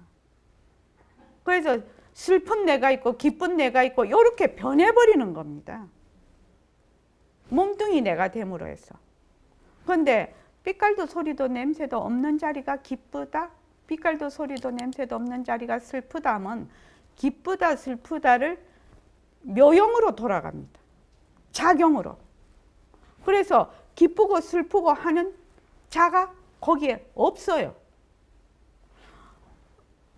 그래서 슬픈 내가 있고 기쁜 내가 있고 이렇게 변해버리는 겁니다. 몸뚱이 내가 됨으로 해서. 그런데 빛깔도 소리도 냄새도 없는 자리가 기쁘다, 빛깔도 소리도 냄새도 없는 자리가 슬프다 하면 기쁘다 슬프다를 묘형으로 돌아갑니다. 작용으로. 그래서 기쁘고 슬프고 하는 자가 거기에 없어요.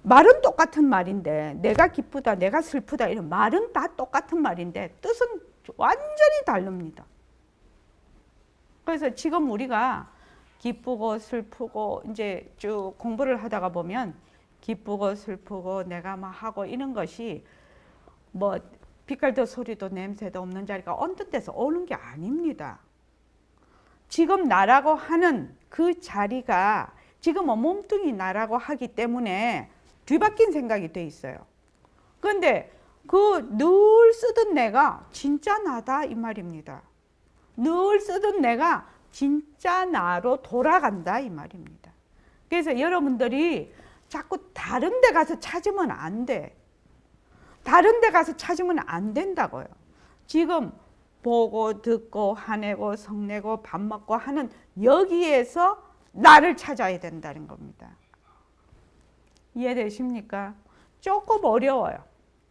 말은 똑같은 말인데 내가 기쁘다 내가 슬프다 이런 말은 다 똑같은 말인데 뜻은 완전히 다릅니다. 그래서 지금 우리가 기쁘고 슬프고 이제 쭉 공부를 하다가 보면 기쁘고 슬프고 내가 막 하고 이런 것이 뭐 빛깔도 소리도 냄새도 없는 자리가 언뜻 데서 오는 게 아닙니다. 지금 나라고 하는 그 자리가 지금은 몸뚱이 나라고 하기 때문에 뒤바뀐 생각이 돼 있어요. 그런데 그 늘 쓰던 내가 진짜 나다 이 말입니다. 늘 쓰던 내가 진짜 나로 돌아간다 이 말입니다. 그래서 여러분들이 자꾸 다른 데 가서 찾으면 안 돼. 다른 데 가서 찾으면 안 된다고요. 지금 보고 듣고 화내고 성내고 밥 먹고 하는 여기에서 나를 찾아야 된다는 겁니다. 이해되십니까? 조금 어려워요.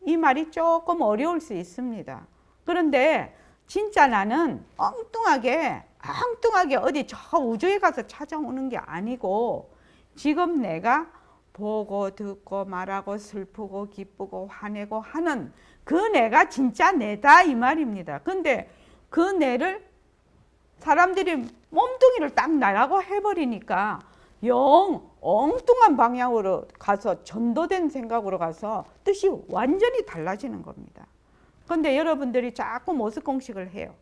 이 말이 조금 어려울 수 있습니다. 그런데 진짜 나는 엉뚱하게 어디 저 우주에 가서 찾아오는 게 아니고 지금 내가 보고 듣고 말하고 슬프고 기쁘고 화내고 하는 그 내가 진짜 내다 이 말입니다. 근데 그 내를 사람들이 몸뚱이를 딱 나라고 해버리니까 영 엉뚱한 방향으로 가서 전도된 생각으로 가서 뜻이 완전히 달라지는 겁니다. 그런데 여러분들이 자꾸 모습 공식을 해요.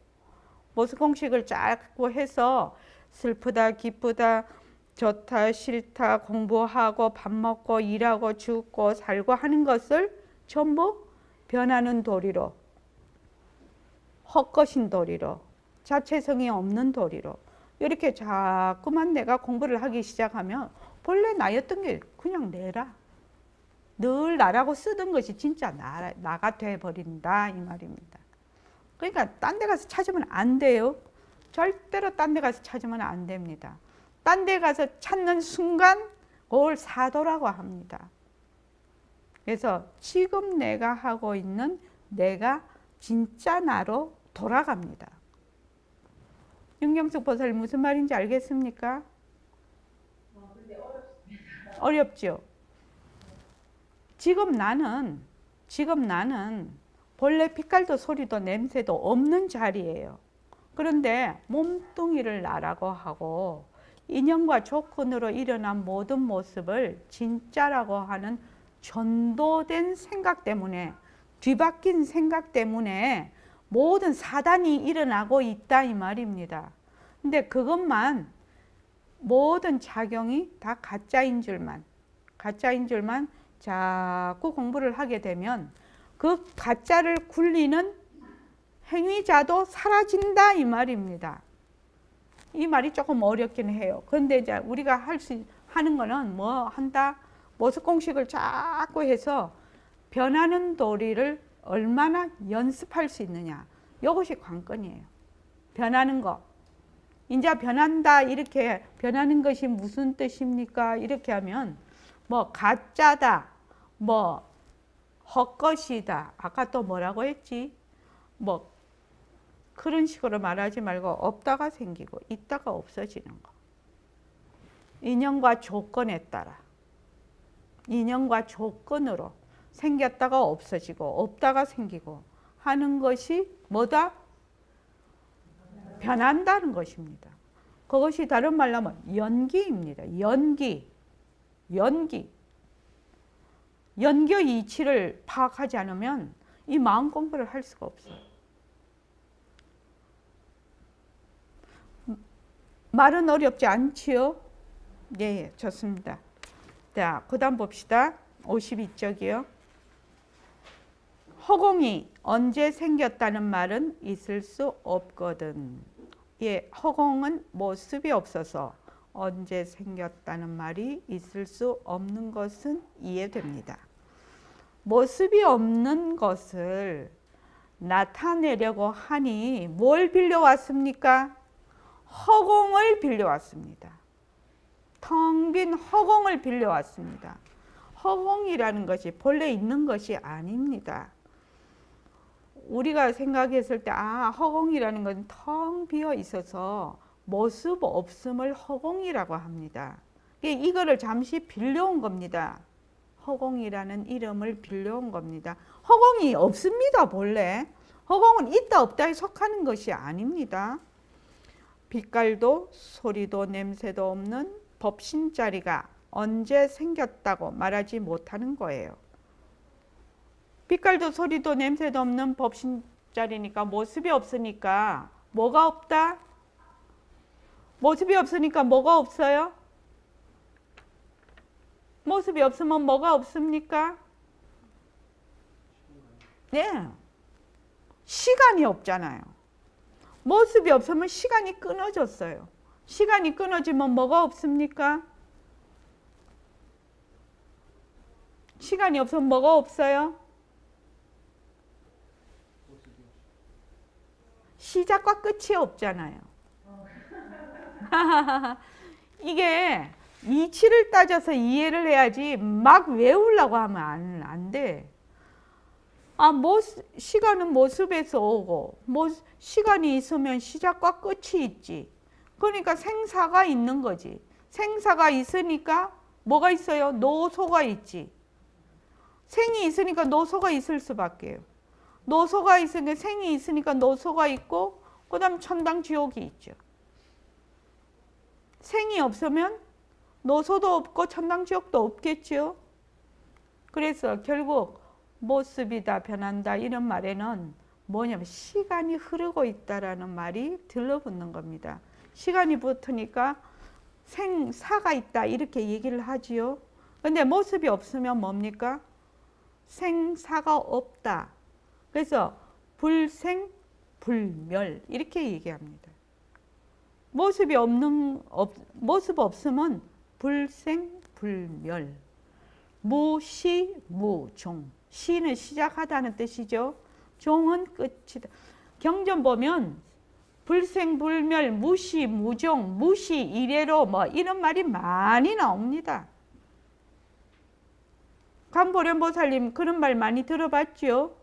모습 공식을 자꾸 해서 슬프다 기쁘다 좋다 싫다 공부하고 밥 먹고 일하고 죽고 살고 하는 것을 전부 변하는 도리로, 헛것인 도리로, 자체성이 없는 도리로 이렇게 자꾸만 내가 공부를 하기 시작하면 본래 나였던 게 그냥 내라. 늘 나라고 쓰던 것이 진짜 나가 돼버린다 이 말입니다. 그러니까 딴 데 가서 찾으면 안 돼요. 절대로 딴 데 가서 찾으면 안 됩니다. 딴 데 가서 찾는 순간 그걸 사도라고 합니다. 그래서 지금 내가 하고 있는 내가 진짜 나로 돌아갑니다. 윤경숙 보살 무슨 말인지 알겠습니까? 근데 어렵습니다. 어렵죠? 지금 나는 본래 빛깔도 소리도 냄새도 없는 자리예요. 그런데 몸뚱이를 나라고 하고 인연과 조건으로 일어난 모든 모습을 진짜라고 하는 전도된 생각 때문에, 뒤바뀐 생각 때문에 모든 사단이 일어나고 있다 이 말입니다. 근데 그것만, 모든 작용이 다 가짜인 줄만 자꾸 공부를 하게 되면 그 가짜를 굴리는 행위자도 사라진다 이 말입니다. 이 말이 조금 어렵긴 해요. 그런데 이제 우리가 하는 거는 뭐 한다? 모습 공식을 자꾸 해서 변하는 도리를 얼마나 연습할 수 있느냐. 이것이 관건이에요. 변하는 거. 이제 변한다 이렇게, 변하는 것이 무슨 뜻입니까? 이렇게 하면 뭐 가짜다, 뭐 헛것이다. 아까 또 뭐라고 했지? 뭐 그런 식으로 말하지 말고 없다가 생기고 있다가 없어지는 거. 인연과 조건에 따라, 인연과 조건으로 생겼다가 없어지고 없다가 생기고 하는 것이 뭐다? 변한다는 것입니다. 그것이 다른 말로 하면 연기입니다. 연기의 이치를 파악하지 않으면 이 마음 공부를 할 수가 없어요. 말은 어렵지 않지요? 예, 좋습니다. 자, 그 다음 봅시다. 52쪽이요. 허공이 언제 생겼다는 말은 있을 수 없거든. 예, 허공은 모습이 없어서 언제 생겼다는 말이 있을 수 없는 것은 이해됩니다. 모습이 없는 것을 나타내려고 하니 뭘 빌려왔습니까? 허공을 빌려왔습니다. 텅 빈 허공을 빌려왔습니다. 허공이라는 것이 본래 있는 것이 아닙니다. 우리가 생각했을 때 허공이라는 것은 텅 비어 있어서 모습 없음을 허공이라고 합니다. 이거를 잠시 빌려온 겁니다. 허공이라는 이름을 빌려온 겁니다. 허공이 없습니다. 본래 허공은 있다 없다에 속하는 것이 아닙니다. 빛깔도 소리도 냄새도 없는 법신자리가 언제 생겼다고 말하지 못하는 거예요. 빛깔도 소리도 냄새도 없는 법신자리니까 모습이 없으니까 뭐가 없다? 모습이 없으니까 뭐가 없어요? 모습이 없으면 뭐가 없습니까? 네, 시간이 없잖아요. 모습이 없으면 시간이 끊어졌어요. 시간이 끊어지면 뭐가 없습니까? 시간이 없으면 뭐가 없어요? 시작과 끝이 없잖아요. 이게 이치를 따져서 이해를 해야지 막 외우려고 하면 안 돼. 시간은 모습에서 오고, 시간이 있으면 시작과 끝이 있지. 그러니까 생사가 있는 거지. 생사가 있으니까 뭐가 있어요? 노소가 있지. 생이 있으니까 노소가 있을 수밖에요. 노소가 있으니까, 생이 있으니까 노소가 있고, 그 다음 천당 지옥이 있죠. 생이 없으면 노소도 없고 천당 지옥도 없겠죠. 그래서 결국 모습이다, 변한다 이런 말에는 뭐냐면 시간이 흐르고 있다라는 말이 들러붙는 겁니다. 시간이 붙으니까 생사가 있다 이렇게 얘기를 하지요. 근데 모습이 없으면 뭡니까? 생사가 없다. 그래서 불생 불멸 이렇게 얘기합니다. 모습 없으면 불생 불멸. 무시 무종. 시는 시작하다는 뜻이죠. 종은 끝이다. 경전 보면 불생불멸, 무시, 무종, 무시, 이래로 뭐 이런 말이 많이 나옵니다. 관보련보살님 그런 말 많이 들어봤죠?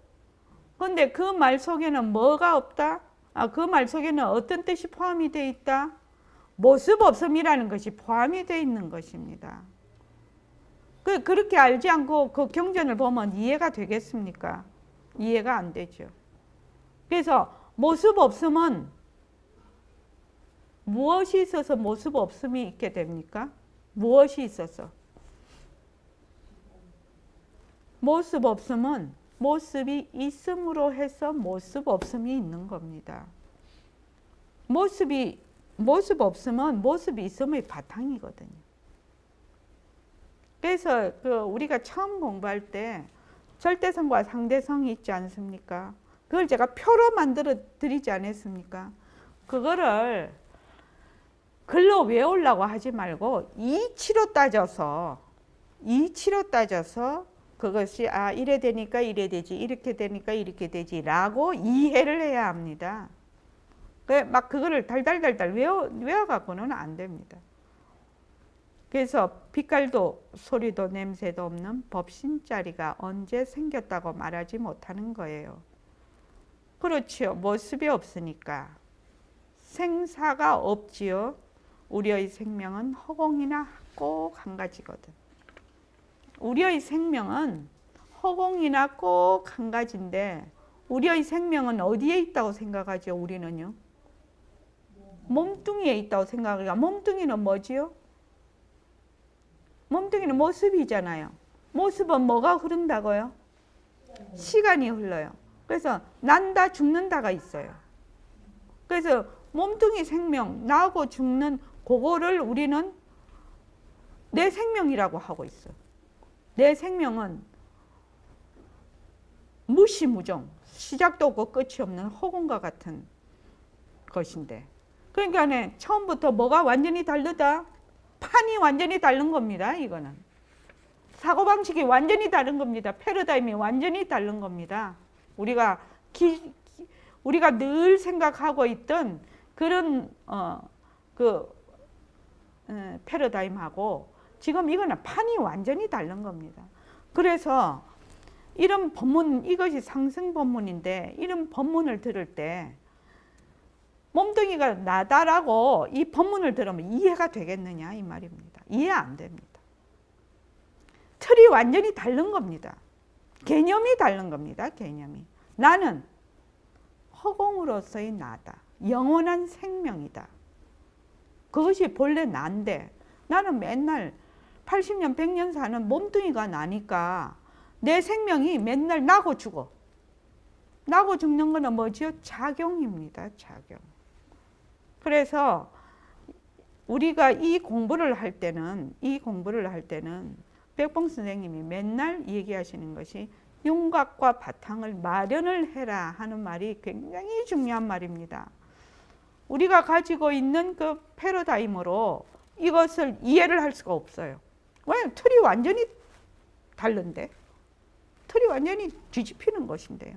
근데 그 말 속에는 뭐가 없다? 그 말 속에는 어떤 뜻이 포함이 되어 있다? 모습 없음이라는 것이 포함이 되어 있는 것입니다. 그렇게 알지 않고 그 경전을 보면 이해가 되겠습니까? 이해가 안 되죠. 그래서 모습 없음은 무엇이 있어서 모습 없음이 있게 됩니까? 무엇이 있어서? 모습 없음은 모습이 있음으로 해서 모습 없음이 있는 겁니다. 모습 없음은 모습이 있음의 바탕이거든요. 그래서 우리가 처음 공부할 때 절대성과 상대성이 있지 않습니까? 그걸 제가 표로 만들어 드리지 않았습니까? 그거를 글로 외우려고 하지 말고 이치로 따져서 그것이 이래 되니까 이래 되지, 이렇게 되니까 이렇게 되지라고 이해를 해야 합니다. 막 그거를 달달달달 외워갖고는 안 됩니다. 그래서 빛깔도 소리도 냄새도 없는 법신자리가 언제 생겼다고 말하지 못하는 거예요. 그렇지요. 모습이 없으니까. 생사가 없지요. 우리의 생명은 허공이나 꼭 한 가지거든. 우리의 생명은 허공이나 꼭 한 가지인데 우리의 생명은 어디에 있다고 생각하죠? 우리는요. 몸뚱이에 있다고 생각하니까 몸뚱이는 뭐지요? 몸뚱이는 모습이잖아요. 모습은 뭐가 흐른다고요? 시간이 흘러요. 그래서 난다 죽는다가 있어요. 그래서 몸뚱이 생명 나고 죽는 그거를 우리는 내 생명이라고 하고 있어. 내 생명은 무시무종 시작도 없고 끝이 없는 허공과 같은 것인데 그러니까 처음부터 뭐가 완전히 다르다? 판이 완전히 다른 겁니다. 이거는 사고방식이 완전히 다른 겁니다. 패러다임이 완전히 다른 겁니다. 우리가 늘 생각하고 있던 그런 패러다임하고 지금 이거는 판이 완전히 다른 겁니다. 그래서 이런 법문, 이것이 상승 법문인데 이런 법문을 들을 때 몸뚱이가 나다라고 이 법문을 들으면 이해가 되겠느냐 이 말입니다. 이해 안 됩니다. 틀이 완전히 다른 겁니다. 개념이 다른 겁니다. 개념이. 나는 허공으로서의 나다. 영원한 생명이다. 그것이 본래 난데 나는 맨날 80년 100년 사는 몸뚱이가 나니까 내 생명이 맨날 나고 죽어. 나고 죽는 거는 뭐지요? 작용입니다. 작용. 그래서 우리가 이 공부를 할 때는 백봉 선생님이 맨날 얘기하시는 것이 윤곽과 바탕을 마련을 해라 하는 말이 굉장히 중요한 말입니다. 우리가 가지고 있는 그 패러다임으로 이것을 이해를 할 수가 없어요. 왜냐하면 틀이 완전히 다른데 틀이 완전히 뒤집히는 것인데요.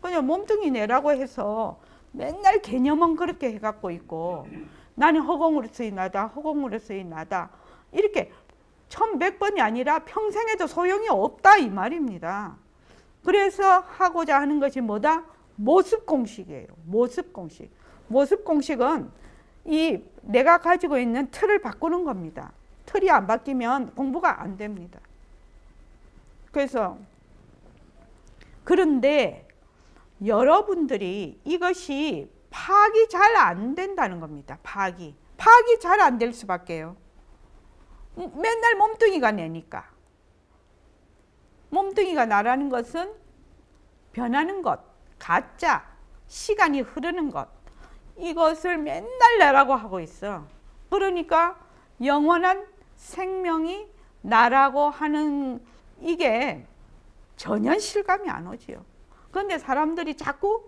그냥 몸뚱이 내라고 해서 맨날 개념은 그렇게 해갖고 있고 나는 허공으로서의 나다, 허공으로서의 나다 이렇게 1100번이 아니라 평생에도 소용이 없다 이 말입니다. 그래서 하고자 하는 것이 뭐다? 모습공식이에요. 모습공식. 모습공식은 이 내가 가지고 있는 틀을 바꾸는 겁니다. 틀이 안 바뀌면 공부가 안 됩니다. 그런데 여러분들이 이것이 파악이 잘 안 된다는 겁니다. 파악이 잘 안 될 수밖에요. 맨날 몸뚱이가 내니까. 몸뚱이가 나라는 것은 변하는 것, 가짜, 시간이 흐르는 것 이것을 맨날 내라고 하고 있어. 그러니까 영원한 생명이 나라고 하는 이게 전혀 실감이 안 오지요. 그런데 사람들이 자꾸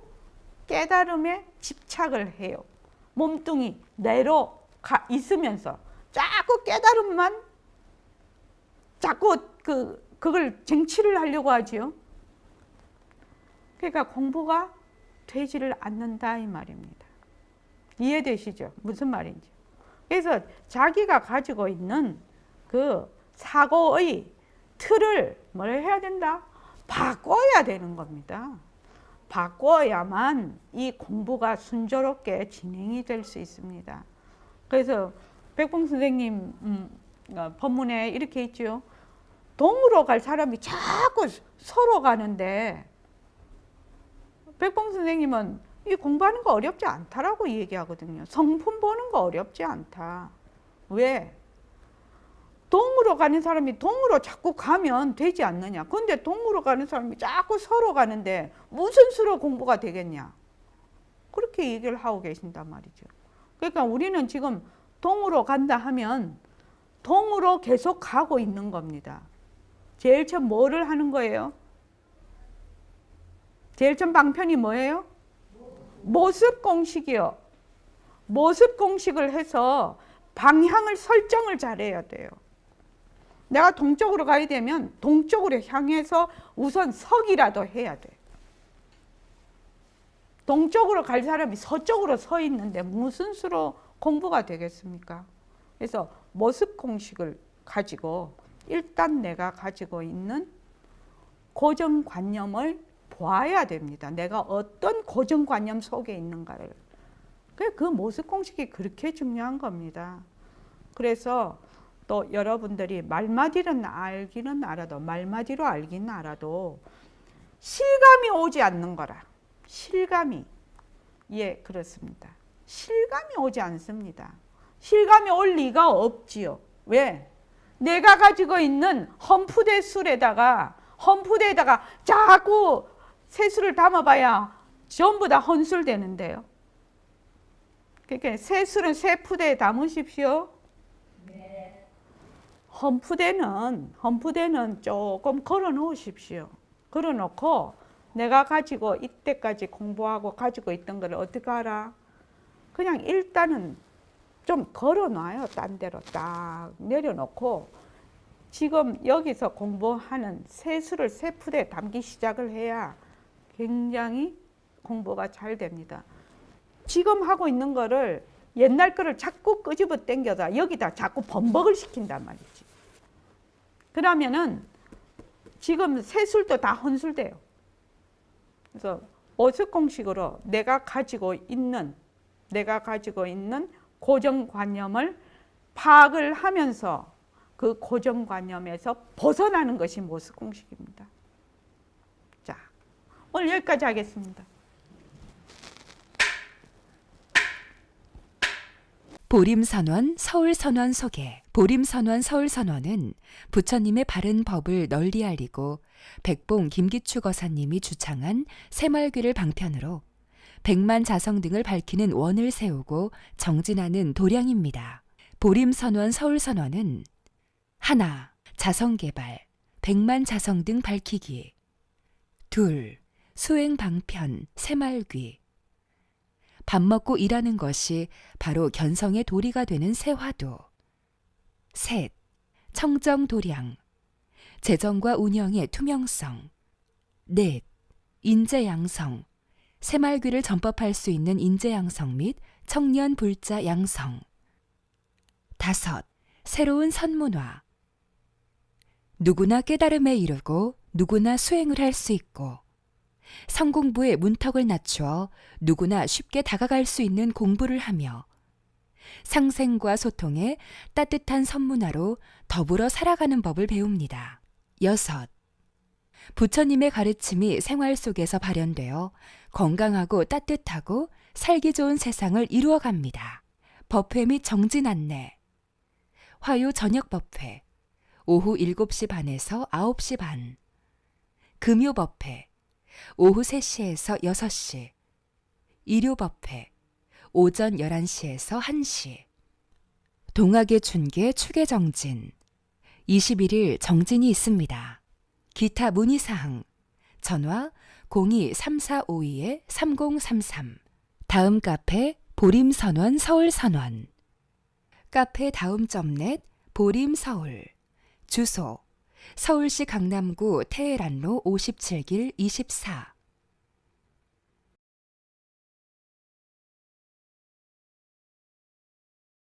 깨달음에 집착을 해요. 몸뚱이 내로 있으면서 자꾸 깨달음만 자꾸 그걸 쟁취를 하려고 하지요. 그러니까 공부가 되지를 않는다 이 말입니다. 이해되시죠? 무슨 말인지. 그래서 자기가 가지고 있는 그 사고의 틀을 뭘 해야 된다? 바꿔야 되는 겁니다. 바꿔야만 이 공부가 순조롭게 진행이 될 수 있습니다. 그래서 백봉 선생님 법문에 이렇게 있죠. 동으로 갈 사람이 자꾸 서로 가는데 백봉 선생님은 이 공부하는 거 어렵지 않다라고 얘기하거든요. 성품 보는 거 어렵지 않다. 왜? 동으로 가는 사람이 동으로 자꾸 가면 되지 않느냐. 근데 동으로 가는 사람이 자꾸 서로 가는데 무슨 수로 공부가 되겠냐. 그렇게 얘기를 하고 계신단 말이죠. 그러니까 우리는 지금 동으로 간다 하면 동으로 계속 가고 있는 겁니다. 제일 처음 뭐를 하는 거예요? 제일 처음 방편이 뭐예요? 모습 공식이요. 모습 공식을 해서 방향을 설정을 잘해야 돼요. 내가 동쪽으로 가야 되면 동쪽으로 향해서 우선 서기라도 해야 돼. 동쪽으로 갈 사람이 서쪽으로 서 있는데 무슨 수로 공부가 되겠습니까? 그래서 모습 공식을 가지고 일단 내가 가지고 있는 고정관념을 보아야 됩니다. 내가 어떤 고정관념 속에 있는가를. 그 모습 공식이 그렇게 중요한 겁니다. 그래서 또 여러분들이 말마디는 알기는 알아도 말마디로 알기는 알아도 실감이 오지 않는 거라. 실감이. 예, 그렇습니다. 실감이 오지 않습니다. 실감이 올 리가 없지요. 왜? 내가 가지고 있는 험푸대술에다가 자꾸 세수를 담아봐야 전부 다 헌술되는데요. 그러니까 세술은 세 푸대에 담으십시오. 험푸대는 조금 걸어 놓으십시오. 걸어 놓고 내가 가지고 이때까지 공부하고 가지고 있던 걸 어떻게 알아? 그냥 일단은 좀 걸어 놔요. 딴 데로 딱 내려놓고 지금 여기서 공부하는 세수를 세 푸대에 담기 시작을 해야 굉장히 공부가 잘 됩니다. 지금 하고 있는 거를 옛날 거를 자꾸 끄집어 당겨서 여기다 자꾸 번복을 시킨단 말이지. 그러면은 지금 세술도 다 헌술돼요. 그래서 모습 공식으로 내가 가지고 있는 고정관념을 파악을 하면서 그 고정관념에서 벗어나는 것이 모습 공식입니다. 자, 오늘 여기까지 하겠습니다. 보림선원 서울선원 소개. 보림선원 서울선원은 부처님의 바른 법을 널리 알리고 백봉 김기추 거사님이 주창한 새말귀를 방편으로 백만 자성 등을 밝히는 원을 세우고 정진하는 도량입니다. 보림선원 서울선원은 하나, 자성개발, 백만 자성 등 밝히기. 둘, 수행방편, 새말귀. 밥 먹고 일하는 것이 바로 견성의 도리가 되는 새화도. 셋, 청정도량, 재정과 운영의 투명성. 넷, 인재양성, 새말귀를 전법할 수 있는 인재양성 및 청년불자 양성. 다섯, 새로운 선문화. 누구나 깨달음에 이르고 누구나 수행을 할 수 있고 성공부의 문턱을 낮추어 누구나 쉽게 다가갈 수 있는 공부를 하며 상생과 소통의 따뜻한 선문화로 더불어 살아가는 법을 배웁니다. 여섯, 부처님의 가르침이 생활 속에서 발현되어 건강하고 따뜻하고 살기 좋은 세상을 이루어갑니다. 법회 및 정진 안내. 화요 저녁 법회, 오후 7시 반에서 9시 반. 금요 법회, 오후 3시에서 6시. 일요 법회, 오전 11시에서 1시. 동학의 춘계 축의 정진 21일 정진이 있습니다. 기타 문의사항 전화 02-3452-3033 다음 카페 보림선원 서울선원 카페 다음.net 보림서울 주소 서울시 강남구 태해란로 57길 24